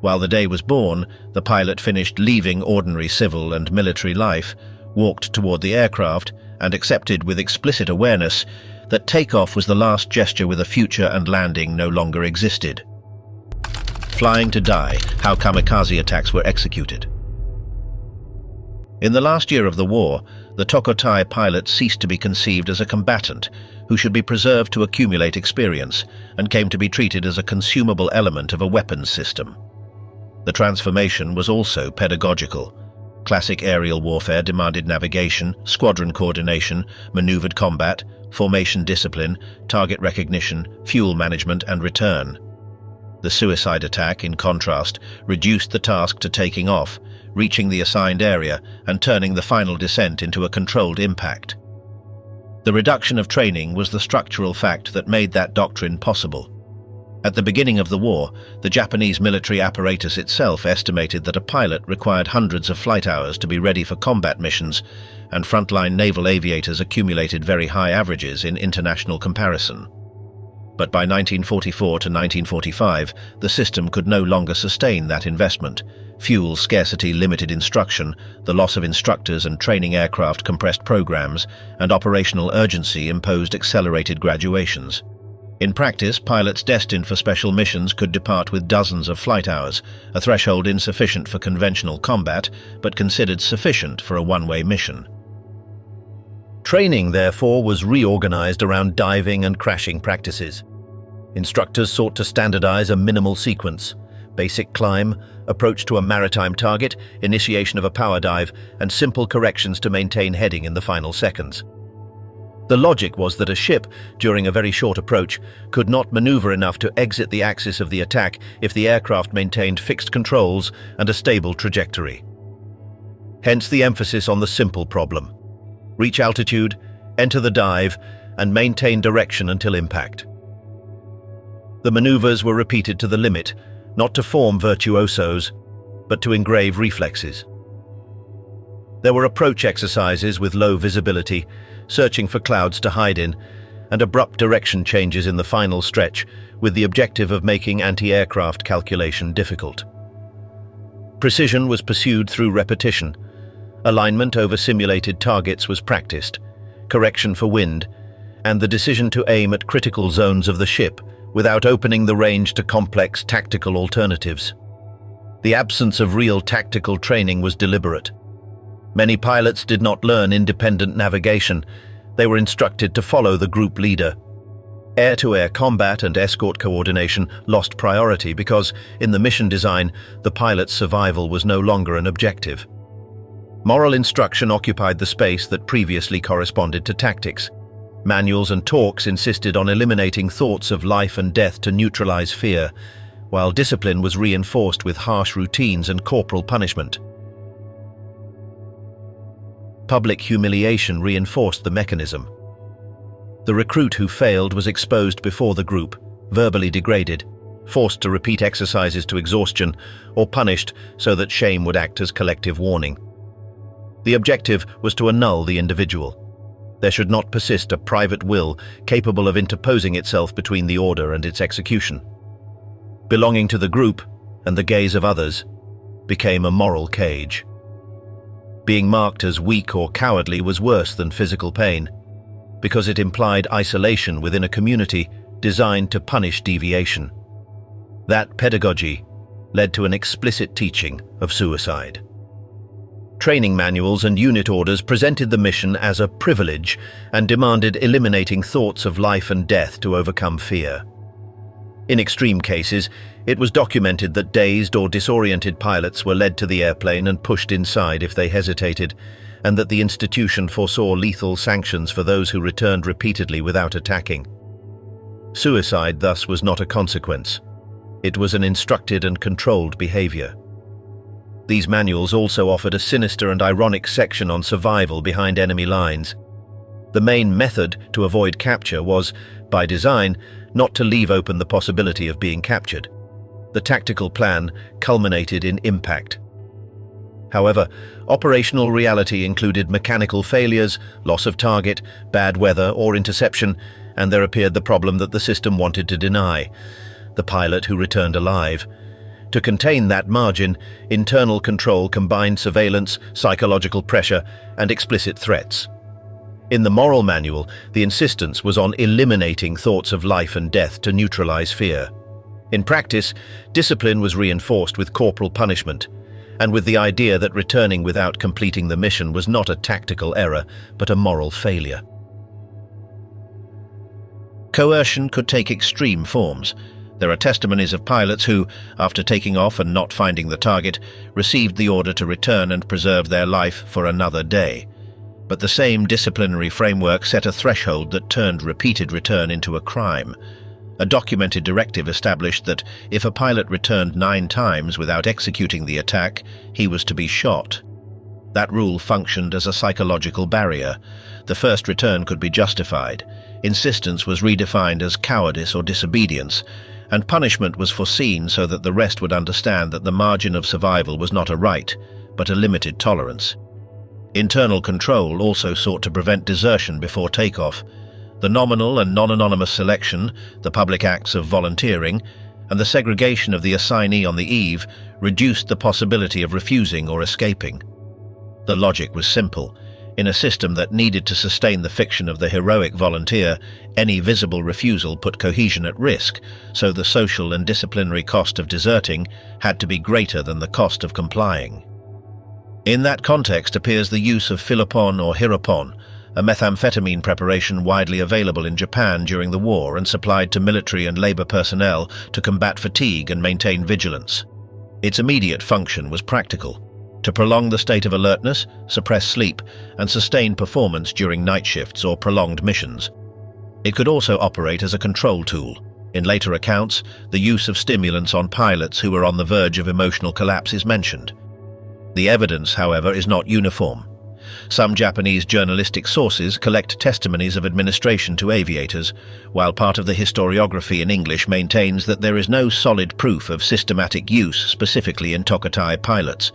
While the day was born, the pilot finished leaving ordinary civil and military life, walked toward the aircraft, and accepted with explicit awareness that takeoff was the last gesture with a future and landing no longer existed. Flying to die, how kamikaze attacks were executed. In the last year of the war, the Tokotai pilot ceased to be conceived as a combatant who should be preserved to accumulate experience and came to be treated as a consumable element of a weapons system. The transformation was also pedagogical. Classic aerial warfare demanded navigation, squadron coordination, maneuvered combat, formation discipline, target recognition, fuel management, and return. The suicide attack, in contrast, reduced the task to taking off, reaching the assigned area, and turning the final descent into a controlled impact. The reduction of training was the structural fact that made that doctrine possible. At the beginning of the war, the Japanese military apparatus itself estimated that a pilot required hundreds of flight hours to be ready for combat missions, and frontline naval aviators accumulated very high averages in international comparison. But by 1944 to 1945, the system could no longer sustain that investment. Fuel scarcity limited instruction, the loss of instructors and training aircraft compressed programs, and operational urgency imposed accelerated graduations. In practice, pilots destined for special missions could depart with dozens of flight hours, a threshold insufficient for conventional combat, but considered sufficient for a one-way mission. Training, therefore, was reorganized around diving and crashing practices. Instructors sought to standardize a minimal sequence: basic climb, approach to a maritime target, initiation of a power dive, and simple corrections to maintain heading in the final seconds. The logic was that a ship, during a very short approach, could not maneuver enough to exit the axis of the attack if the aircraft maintained fixed controls and a stable trajectory. Hence the emphasis on the simple problem: reach altitude, enter the dive, and maintain direction until impact. The maneuvers were repeated to the limit, not to form virtuosos, but to engrave reflexes. There were approach exercises with low visibility, searching for clouds to hide in, and abrupt direction changes in the final stretch, with the objective of making anti-aircraft calculation difficult. Precision was pursued through repetition. Alignment over simulated targets was practiced, correction for wind, and the decision to aim at critical zones of the ship without opening the range to complex tactical alternatives. The absence of real tactical training was deliberate. Many pilots did not learn independent navigation. They were instructed to follow the group leader. Air-to-air combat and escort coordination lost priority because, in the mission design, the pilot's survival was no longer an objective. Moral instruction occupied the space that previously corresponded to tactics. Manuals and talks insisted on eliminating thoughts of life and death to neutralize fear, while discipline was reinforced with harsh routines and corporal punishment. Public humiliation reinforced the mechanism. The recruit who failed was exposed before the group, verbally degraded, forced to repeat exercises to exhaustion, or punished so that shame would act as collective warning. The objective was to annul the individual. There should not persist a private will capable of interposing itself between the order and its execution. Belonging to the group, and the gaze of others, became a moral cage. Being marked as weak or cowardly was worse than physical pain, because it implied isolation within a community designed to punish deviation. That pedagogy led to an explicit teaching of suicide. Training manuals and unit orders presented the mission as a privilege and demanded eliminating thoughts of life and death to overcome fear. In extreme cases, it was documented that dazed or disoriented pilots were led to the airplane and pushed inside if they hesitated, and that the institution foresaw lethal sanctions for those who returned repeatedly without attacking. Suicide, thus, was not a consequence. It was an instructed and controlled behavior. These manuals also offered a sinister and ironic section on survival behind enemy lines. The main method to avoid capture was, by design, not to leave open the possibility of being captured. The tactical plan culminated in impact. However, operational reality included mechanical failures, loss of target, bad weather or interception, and there appeared the problem that the system wanted to deny: the pilot who returned alive. To contain that margin, internal control combined surveillance, psychological pressure, and explicit threats. In the moral manual, the insistence was on eliminating thoughts of life and death to neutralize fear. In practice, discipline was reinforced with corporal punishment, and with the idea that returning without completing the mission was not a tactical error, but a moral failure. Coercion could take extreme forms. There are testimonies of pilots who, after taking off and not finding the target, received the order to return and preserve their life for another day. But the same disciplinary framework set a threshold that turned repeated return into a crime. A documented directive established that if a pilot returned 9 times without executing the attack, he was to be shot. That rule functioned as a psychological barrier. The first return could be justified. Insistence was redefined as cowardice or disobedience, and punishment was foreseen so that the rest would understand that the margin of survival was not a right, but a limited tolerance. Internal control also sought to prevent desertion before takeoff. The nominal and non-anonymous selection, the public acts of volunteering, and the segregation of the assignee on the eve reduced the possibility of refusing or escaping. The logic was simple. In a system that needed to sustain the fiction of the heroic volunteer, any visible refusal put cohesion at risk, so the social and disciplinary cost of deserting had to be greater than the cost of complying. In that context appears the use of philopon or hiropon, a methamphetamine preparation widely available in Japan during the war and supplied to military and labor personnel to combat fatigue and maintain vigilance. Its immediate function was practical: to prolong the state of alertness, suppress sleep, and sustain performance during night shifts or prolonged missions. It could also operate as a control tool. In later accounts, the use of stimulants on pilots who were on the verge of emotional collapse is mentioned. The evidence, however, is not uniform. Some Japanese journalistic sources collect testimonies of administration to aviators, while part of the historiography in English maintains that there is no solid proof of systematic use specifically in Tokutai pilots.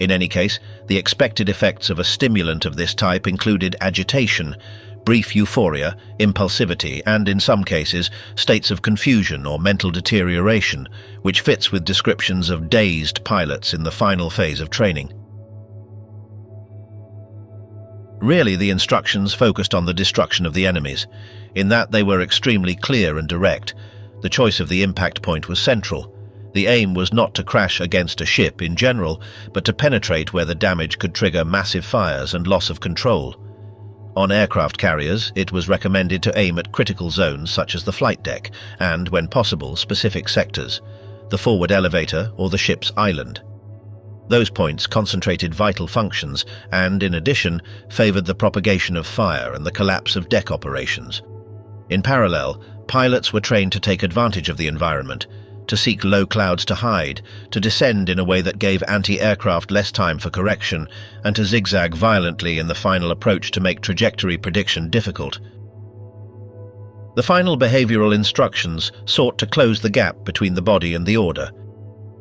In any case, the expected effects of a stimulant of this type included agitation, brief euphoria, impulsivity, and, in some cases, states of confusion or mental deterioration, which fits with descriptions of dazed pilots in the final phase of training. Really, the instructions focused on the destruction of the enemies, in that they were extremely clear and direct. The choice of the impact point was central. The aim was not to crash against a ship in general, but to penetrate where the damage could trigger massive fires and loss of control. On aircraft carriers, it was recommended to aim at critical zones such as the flight deck and, when possible, specific sectors, the forward elevator or the ship's island. Those points concentrated vital functions and, in addition, favored the propagation of fire and the collapse of deck operations. In parallel, pilots were trained to take advantage of the environment, to seek low clouds to hide, to descend in a way that gave anti-aircraft less time for correction, and to zigzag violently in the final approach to make trajectory prediction difficult. The final behavioral instructions sought to close the gap between the body and the order.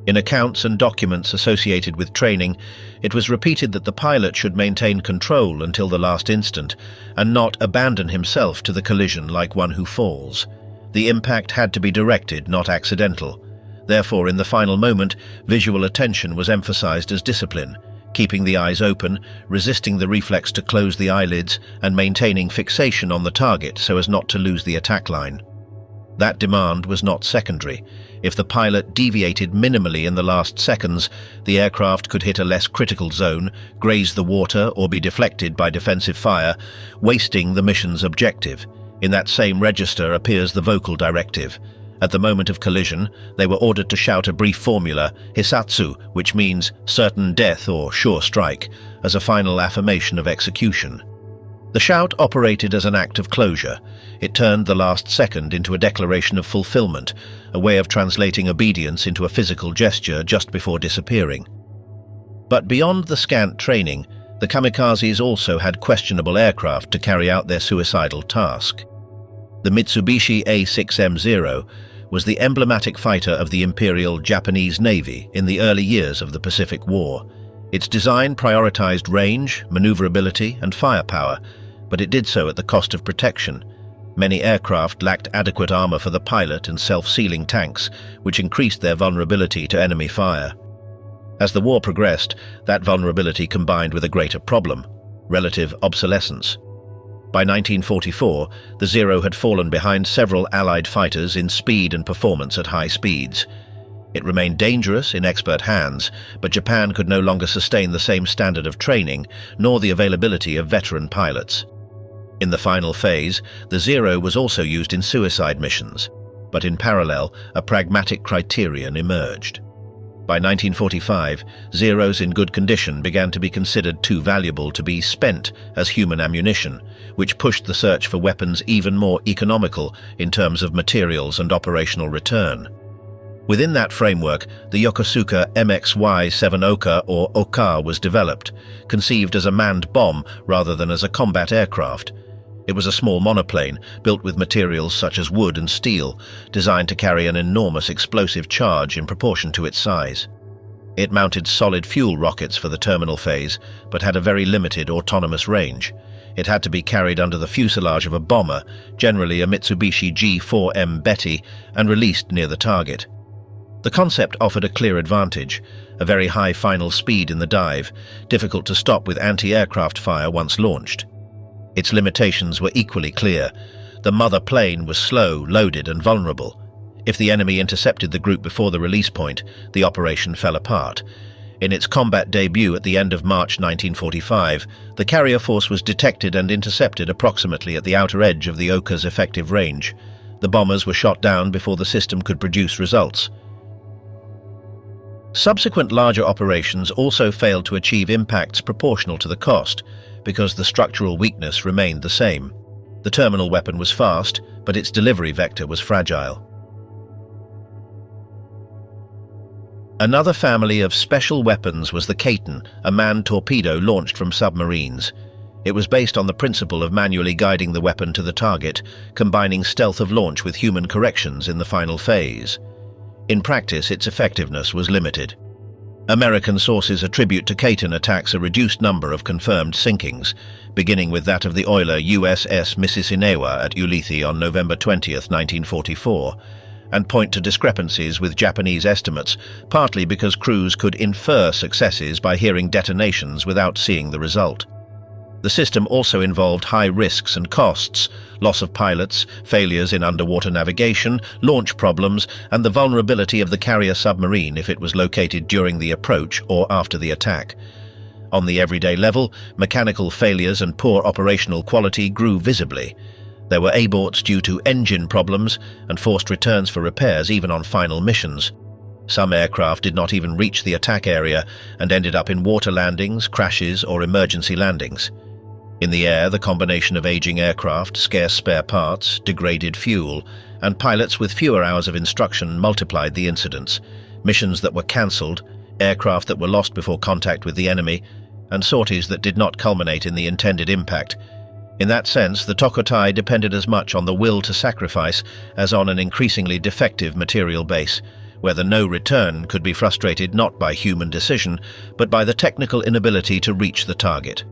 In accounts and documents associated with training, it was repeated that the pilot should maintain control until the last instant, and not abandon himself to the collision like one who falls. The impact had to be directed, not accidental. Therefore, in the final moment, visual attention was emphasized as discipline, keeping the eyes open, resisting the reflex to close the eyelids, and maintaining fixation on the target so as not to lose the attack line. That demand was not secondary. If the pilot deviated minimally in the last seconds, the aircraft could hit a less critical zone, graze the water, or be deflected by defensive fire, wasting the mission's objective. In that same register appears the vocal directive. At the moment of collision, they were ordered to shout a brief formula, hisatsu, which means certain death or sure strike, as a final affirmation of execution. The shout operated as an act of closure. It turned the last second into a declaration of fulfillment, a way of translating obedience into a physical gesture just before disappearing. But beyond the scant training, the kamikazes also had questionable aircraft to carry out their suicidal task. The Mitsubishi A6M0 was the emblematic fighter of the Imperial Japanese Navy in the early years of the Pacific War. Its design prioritized range, maneuverability, and firepower, but it did so at the cost of protection. Many aircraft lacked adequate armor for the pilot and self-sealing tanks, which increased their vulnerability to enemy fire. As the war progressed, that vulnerability combined with a greater problem: relative obsolescence. By 1944, the Zero had fallen behind several Allied fighters in speed and performance at high speeds. It remained dangerous in expert hands, but Japan could no longer sustain the same standard of training, nor the availability of veteran pilots. In the final phase, the Zero was also used in suicide missions, but in parallel, a pragmatic criterion emerged. By 1945, Zeros in good condition began to be considered too valuable to be spent as human ammunition, which pushed the search for weapons even more economical in terms of materials and operational return. Within that framework, the Yokosuka MXY-7 Oka or Oka was developed, conceived as a manned bomb rather than as a combat aircraft. It was a small monoplane, built with materials such as wood and steel, designed to carry an enormous explosive charge in proportion to its size. It mounted solid fuel rockets for the terminal phase, but had a very limited autonomous range. It had to be carried under the fuselage of a bomber, generally a Mitsubishi G4M Betty, and released near the target. The concept offered a clear advantage: a very high final speed in the dive, difficult to stop with anti-aircraft fire once launched. Its limitations were equally clear. The mother plane was slow, loaded, and vulnerable. If the enemy intercepted the group before the release point, the operation fell apart. In its combat debut at the end of March 1945, the carrier force was detected and intercepted approximately at the outer edge of the Oka's effective range. The bombers were shot down before the system could produce results. Subsequent larger operations also failed to achieve impacts proportional to the cost, because the structural weakness remained the same. The terminal weapon was fast, but its delivery vector was fragile. Another family of special weapons was the Kaiten, a manned torpedo launched from submarines. It was based on the principle of manually guiding the weapon to the target, combining stealth of launch with human corrections in the final phase. In practice, its effectiveness was limited. American sources attribute to Kaiten attacks a reduced number of confirmed sinkings, beginning with that of the oiler USS Mississinawa at Ulithi on November 20, 1944, and point to discrepancies with Japanese estimates, partly because crews could infer successes by hearing detonations without seeing the result. The system also involved high risks and costs: loss of pilots, failures in underwater navigation, launch problems, and the vulnerability of the carrier submarine if it was located during the approach or after the attack. On the everyday level, mechanical failures and poor operational quality grew visibly. There were aborts due to engine problems and forced returns for repairs even on final missions. Some aircraft did not even reach the attack area and ended up in water landings, crashes, or emergency landings. In the air, the combination of aging aircraft, scarce spare parts, degraded fuel, and pilots with fewer hours of instruction multiplied the incidents. Missions that were cancelled, aircraft that were lost before contact with the enemy, and sorties that did not culminate in the intended impact. In that sense, the Tokotai depended as much on the will to sacrifice as on an increasingly defective material base, where the no return could be frustrated not by human decision, but by the technical inability to reach the target.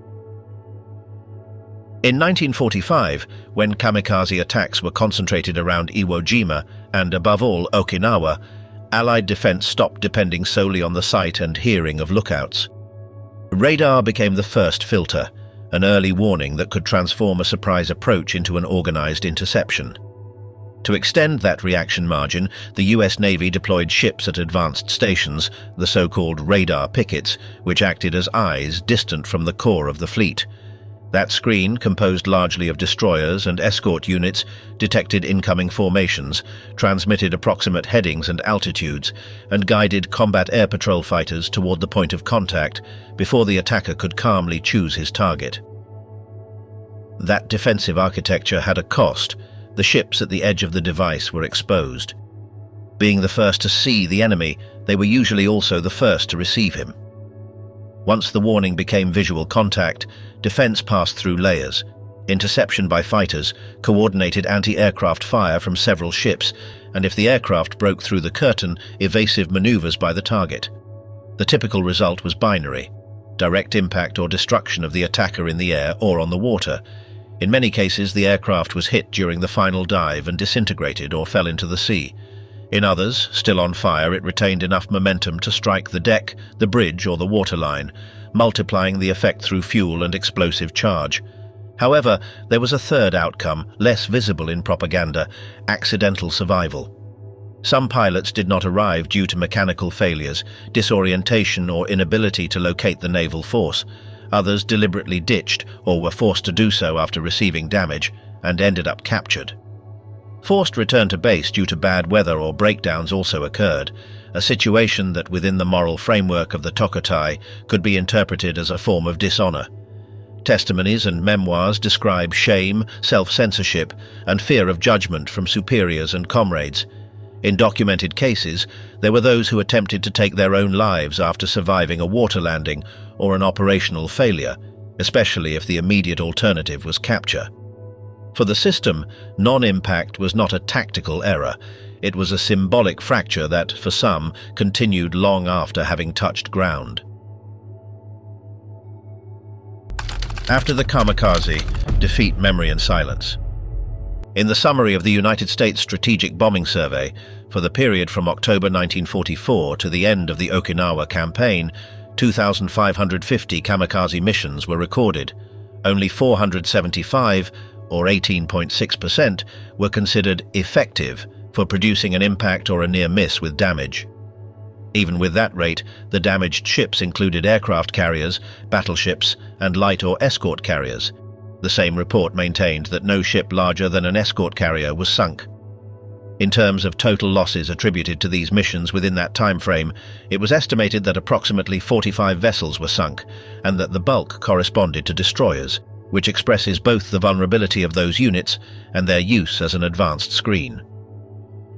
In 1945, when kamikaze attacks were concentrated around Iwo Jima and, above all, Okinawa, Allied defense stopped depending solely on the sight and hearing of lookouts. Radar became the first filter, an early warning that could transform a surprise approach into an organized interception. To extend that reaction margin, the US Navy deployed ships at advanced stations, the so-called radar pickets, which acted as eyes distant from the core of the fleet. That screen, composed largely of destroyers and escort units, detected incoming formations, transmitted approximate headings and altitudes, and guided combat air patrol fighters toward the point of contact before the attacker could calmly choose his target. That defensive architecture had a cost. The ships at the edge of the device were exposed. Being the first to see the enemy, they were usually also the first to receive him. Once the warning became visual contact, defense passed through layers: interception by fighters, coordinated anti-aircraft fire from several ships, and if the aircraft broke through the curtain, evasive maneuvers by the target. The typical result was binary: direct impact or destruction of the attacker in the air or on the water. In many cases, the aircraft was hit during the final dive and disintegrated or fell into the sea. In others, still on fire, it retained enough momentum to strike the deck, the bridge, or the waterline, multiplying the effect through fuel and explosive charge. However, there was a third outcome, less visible in propaganda: accidental survival. Some pilots did not arrive due to mechanical failures, disorientation, or inability to locate the naval force. Others deliberately ditched or were forced to do so after receiving damage, and ended up captured. Forced return to base due to bad weather or breakdowns also occurred, a situation that within the moral framework of the Tokotai could be interpreted as a form of dishonor. Testimonies and memoirs describe shame, self-censorship, and fear of judgment from superiors and comrades. In documented cases, there were those who attempted to take their own lives after surviving a water landing or an operational failure, especially if the immediate alternative was capture. For the system, non-impact was not a tactical error. It was a symbolic fracture that, for some, continued long after having touched ground. After the kamikaze, defeat, memory and silence. In the summary of the United States Strategic Bombing Survey, for the period from October 1944 to the end of the Okinawa campaign, 2,550 kamikaze missions were recorded. Only 475, or 18.6%, were considered effective for producing an impact or a near miss with damage. Even with that rate, the damaged ships included aircraft carriers, battleships, and light or escort carriers. The same report maintained that no ship larger than an escort carrier was sunk. In terms of total losses attributed to these missions within that time frame, it was estimated that approximately 45 vessels were sunk, and that the bulk corresponded to destroyers, which expresses both the vulnerability of those units and their use as an advanced screen.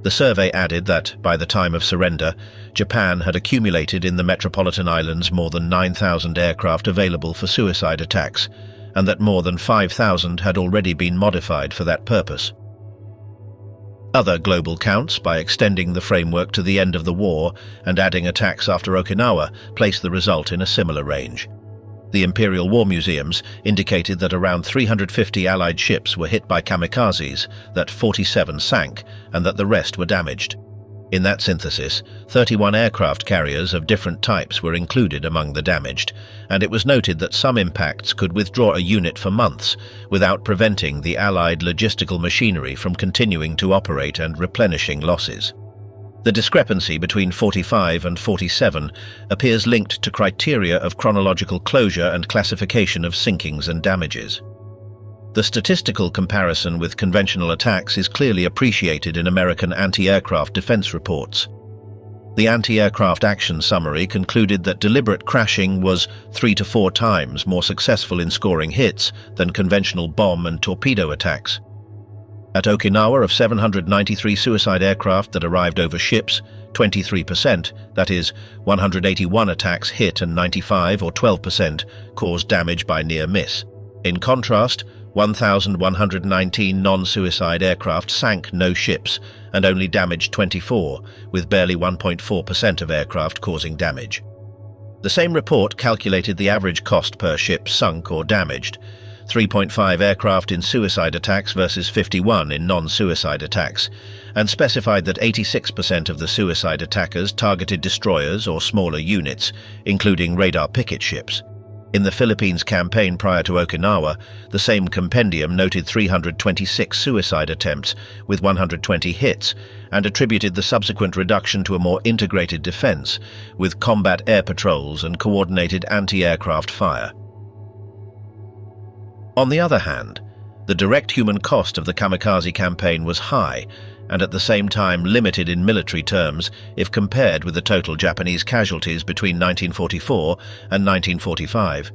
The survey added that, by the time of surrender, Japan had accumulated in the metropolitan islands more than 9,000 aircraft available for suicide attacks, and that more than 5,000 had already been modified for that purpose. Other global counts, by extending the framework to the end of the war and adding attacks after Okinawa, placed the result in a similar range. The Imperial War Museums indicated that around 350 Allied ships were hit by kamikazes, that 47 sank, and that the rest were damaged. In that synthesis, 31 aircraft carriers of different types were included among the damaged, and it was noted that some impacts could withdraw a unit for months without preventing the Allied logistical machinery from continuing to operate and replenishing losses. The discrepancy between 45 and 47 appears linked to criteria of chronological closure and classification of sinkings and damages. The statistical comparison with conventional attacks is clearly appreciated in American anti-aircraft defense reports. The Anti-Aircraft Action Summary concluded that deliberate crashing was 3 to 4 times more successful in scoring hits than conventional bomb and torpedo attacks. At Okinawa, of 793 suicide aircraft that arrived over ships, 23%, that is, 181 attacks hit and 95 or 12% caused damage by near miss. In contrast, 1,119 non-suicide aircraft sank no ships and only damaged 24, with barely 1.4% of aircraft causing damage. The same report calculated the average cost per ship sunk or damaged, 3.5 aircraft in suicide attacks versus 51 in non-suicide attacks, and specified that 86% of the suicide attackers targeted destroyers or smaller units, including radar picket ships. In the Philippines campaign prior to Okinawa, the same compendium noted 326 suicide attempts with 120 hits and attributed the subsequent reduction to a more integrated defense with combat air patrols and coordinated anti-aircraft fire. On the other hand, the direct human cost of the kamikaze campaign was high and at the same time limited in military terms if compared with the total Japanese casualties between 1944 and 1945.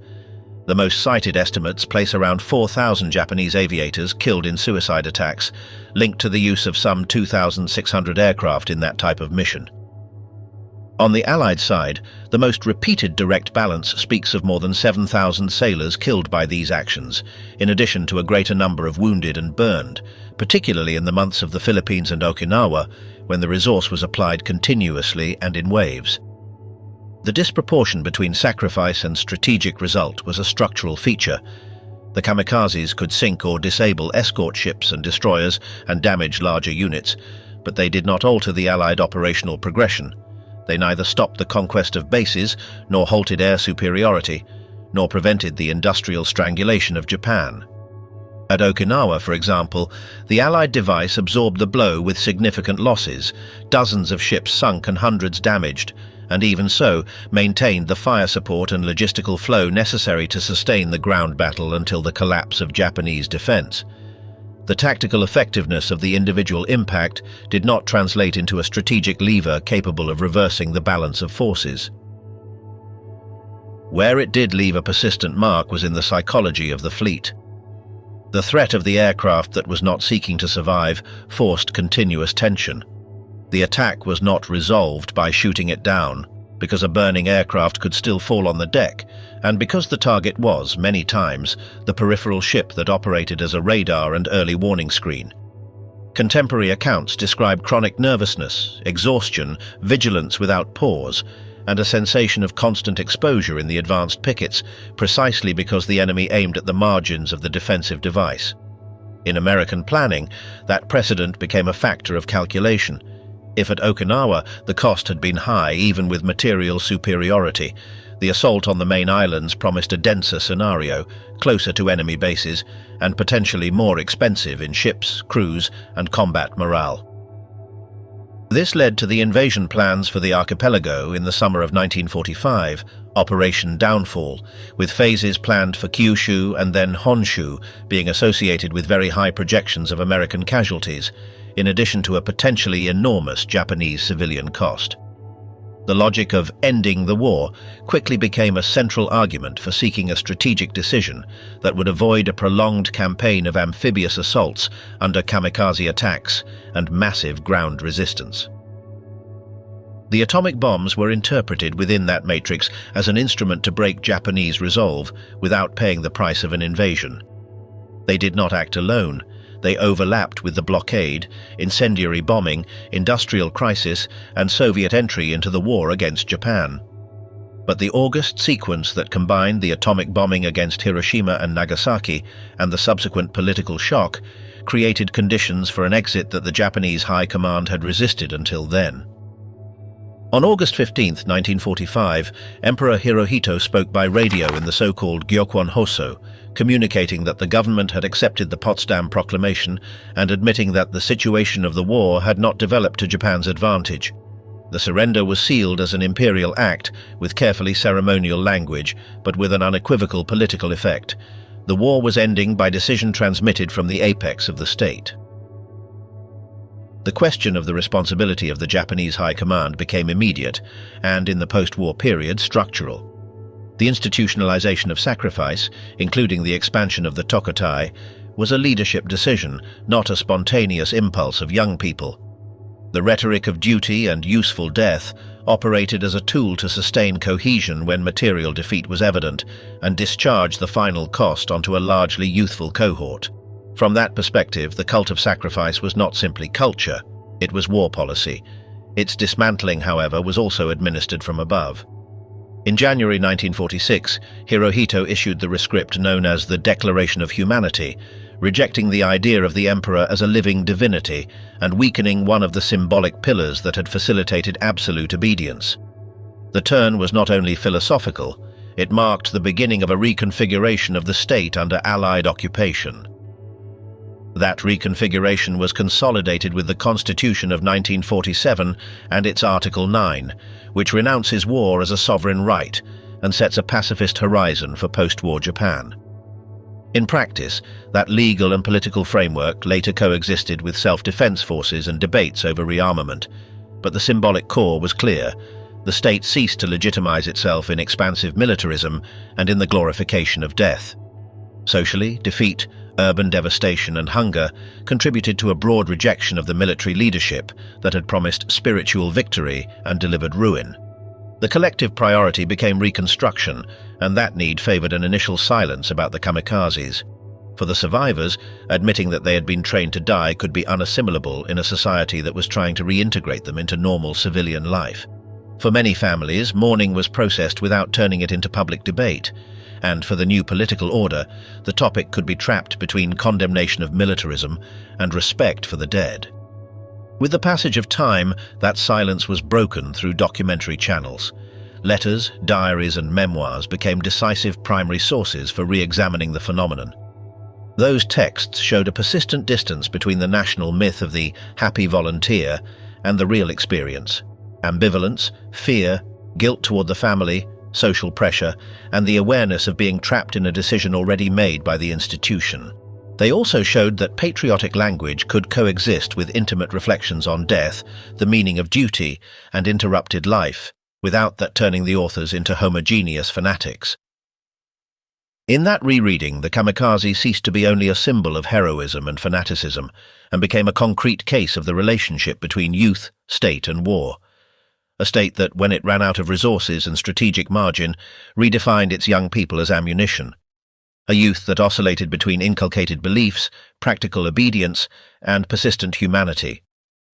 The most cited estimates place around 4,000 Japanese aviators killed in suicide attacks, linked to the use of some 2,600 aircraft in that type of mission. On the Allied side, the most repeated direct balance speaks of more than 7,000 sailors killed by these actions, in addition to a greater number of wounded and burned, particularly in the months of the Philippines and Okinawa, when the resource was applied continuously and in waves. The disproportion between sacrifice and strategic result was a structural feature. The kamikazes could sink or disable escort ships and destroyers and damage larger units, but they did not alter the Allied operational progression. They neither stopped the conquest of bases, nor halted air superiority, nor prevented the industrial strangulation of Japan. At Okinawa, for example, the Allied device absorbed the blow with significant losses, dozens of ships sunk and hundreds damaged, and even so maintained the fire support and logistical flow necessary to sustain the ground battle until the collapse of Japanese defense. The tactical effectiveness of the individual impact did not translate into a strategic lever capable of reversing the balance of forces. Where it did leave a persistent mark was in the psychology of the fleet. The threat of the aircraft that was not seeking to survive forced continuous tension. The attack was not resolved by shooting it down, because a burning aircraft could still fall on the deck, and because the target was, many times, the peripheral ship that operated as a radar and early warning screen. Contemporary accounts describe chronic nervousness, exhaustion, vigilance without pause, and a sensation of constant exposure in the advanced pickets, precisely because the enemy aimed at the margins of the defensive device. In American planning, that precedent became a factor of calculation. If at Okinawa the cost had been high even with material superiority, the assault on the main islands promised a denser scenario, closer to enemy bases, and potentially more expensive in ships, crews, and combat morale. This led to the invasion plans for the archipelago in the summer of 1945, Operation Downfall, with phases planned for Kyushu and then Honshu being associated with very high projections of American casualties, in addition to a potentially enormous Japanese civilian cost. The logic of ending the war quickly became a central argument for seeking a strategic decision that would avoid a prolonged campaign of amphibious assaults under kamikaze attacks and massive ground resistance. The atomic bombs were interpreted within that matrix as an instrument to break Japanese resolve without paying the price of an invasion. They did not act alone. They overlapped with the blockade, incendiary bombing, industrial crisis, and Soviet entry into the war against Japan. But the August sequence that combined the atomic bombing against Hiroshima and Nagasaki and the subsequent political shock created conditions for an exit that the Japanese High Command had resisted until then. On August 15, 1945, Emperor Hirohito spoke by radio in the so-called Gyokwon Hoso, communicating that the government had accepted the Potsdam Proclamation and admitting that the situation of the war had not developed to Japan's advantage. The surrender was sealed as an imperial act with carefully ceremonial language, but with an unequivocal political effect. The war was ending by decision transmitted from the apex of the state. The question of the responsibility of the Japanese High Command became immediate and, in the post-war period, structural. The institutionalization of sacrifice, including the expansion of the Tokutai, was a leadership decision, not a spontaneous impulse of young people. The rhetoric of duty and useful death operated as a tool to sustain cohesion when material defeat was evident and discharge the final cost onto a largely youthful cohort. From that perspective, the cult of sacrifice was not simply culture, it was war policy. Its dismantling, however, was also administered from above. In January 1946, Hirohito issued the rescript known as the Declaration of Humanity, rejecting the idea of the emperor as a living divinity and weakening one of the symbolic pillars that had facilitated absolute obedience. The turn was not only philosophical, it marked the beginning of a reconfiguration of the state under Allied occupation. That reconfiguration was consolidated with the Constitution of 1947 and its Article 9, which renounces war as a sovereign right and sets a pacifist horizon for post-war Japan. In practice, that legal and political framework later coexisted with self-defense forces and debates over rearmament, but the symbolic core was clear. The state ceased to legitimize itself in expansive militarism and in the glorification of death. Socially, defeat, urban devastation and hunger contributed to a broad rejection of the military leadership that had promised spiritual victory and delivered ruin. The collective priority became reconstruction, and that need favored an initial silence about the kamikazes. For the survivors, admitting that they had been trained to die could be unassimilable in a society that was trying to reintegrate them into normal civilian life. For many families, mourning was processed without turning it into public debate. And for the new political order, the topic could be trapped between condemnation of militarism and respect for the dead. With the passage of time, that silence was broken through documentary channels. Letters, diaries, and memoirs became decisive primary sources for re-examining the phenomenon. Those texts showed a persistent distance between the national myth of the happy volunteer and the real experience. Ambivalence, fear, guilt toward the family, social pressure, and the awareness of being trapped in a decision already made by the institution. They also showed that patriotic language could coexist with intimate reflections on death, the meaning of duty, and interrupted life, without that turning the authors into homogeneous fanatics. In that rereading, the kamikaze ceased to be only a symbol of heroism and fanaticism, and became a concrete case of the relationship between youth, state, and war. A state that, when it ran out of resources and strategic margin, redefined its young people as ammunition. A youth that oscillated between inculcated beliefs, practical obedience, and persistent humanity.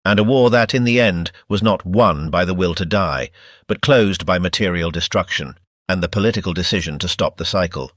and a war that, in the end, was not won by the will to die, but closed by material destruction and the political decision to stop the cycle.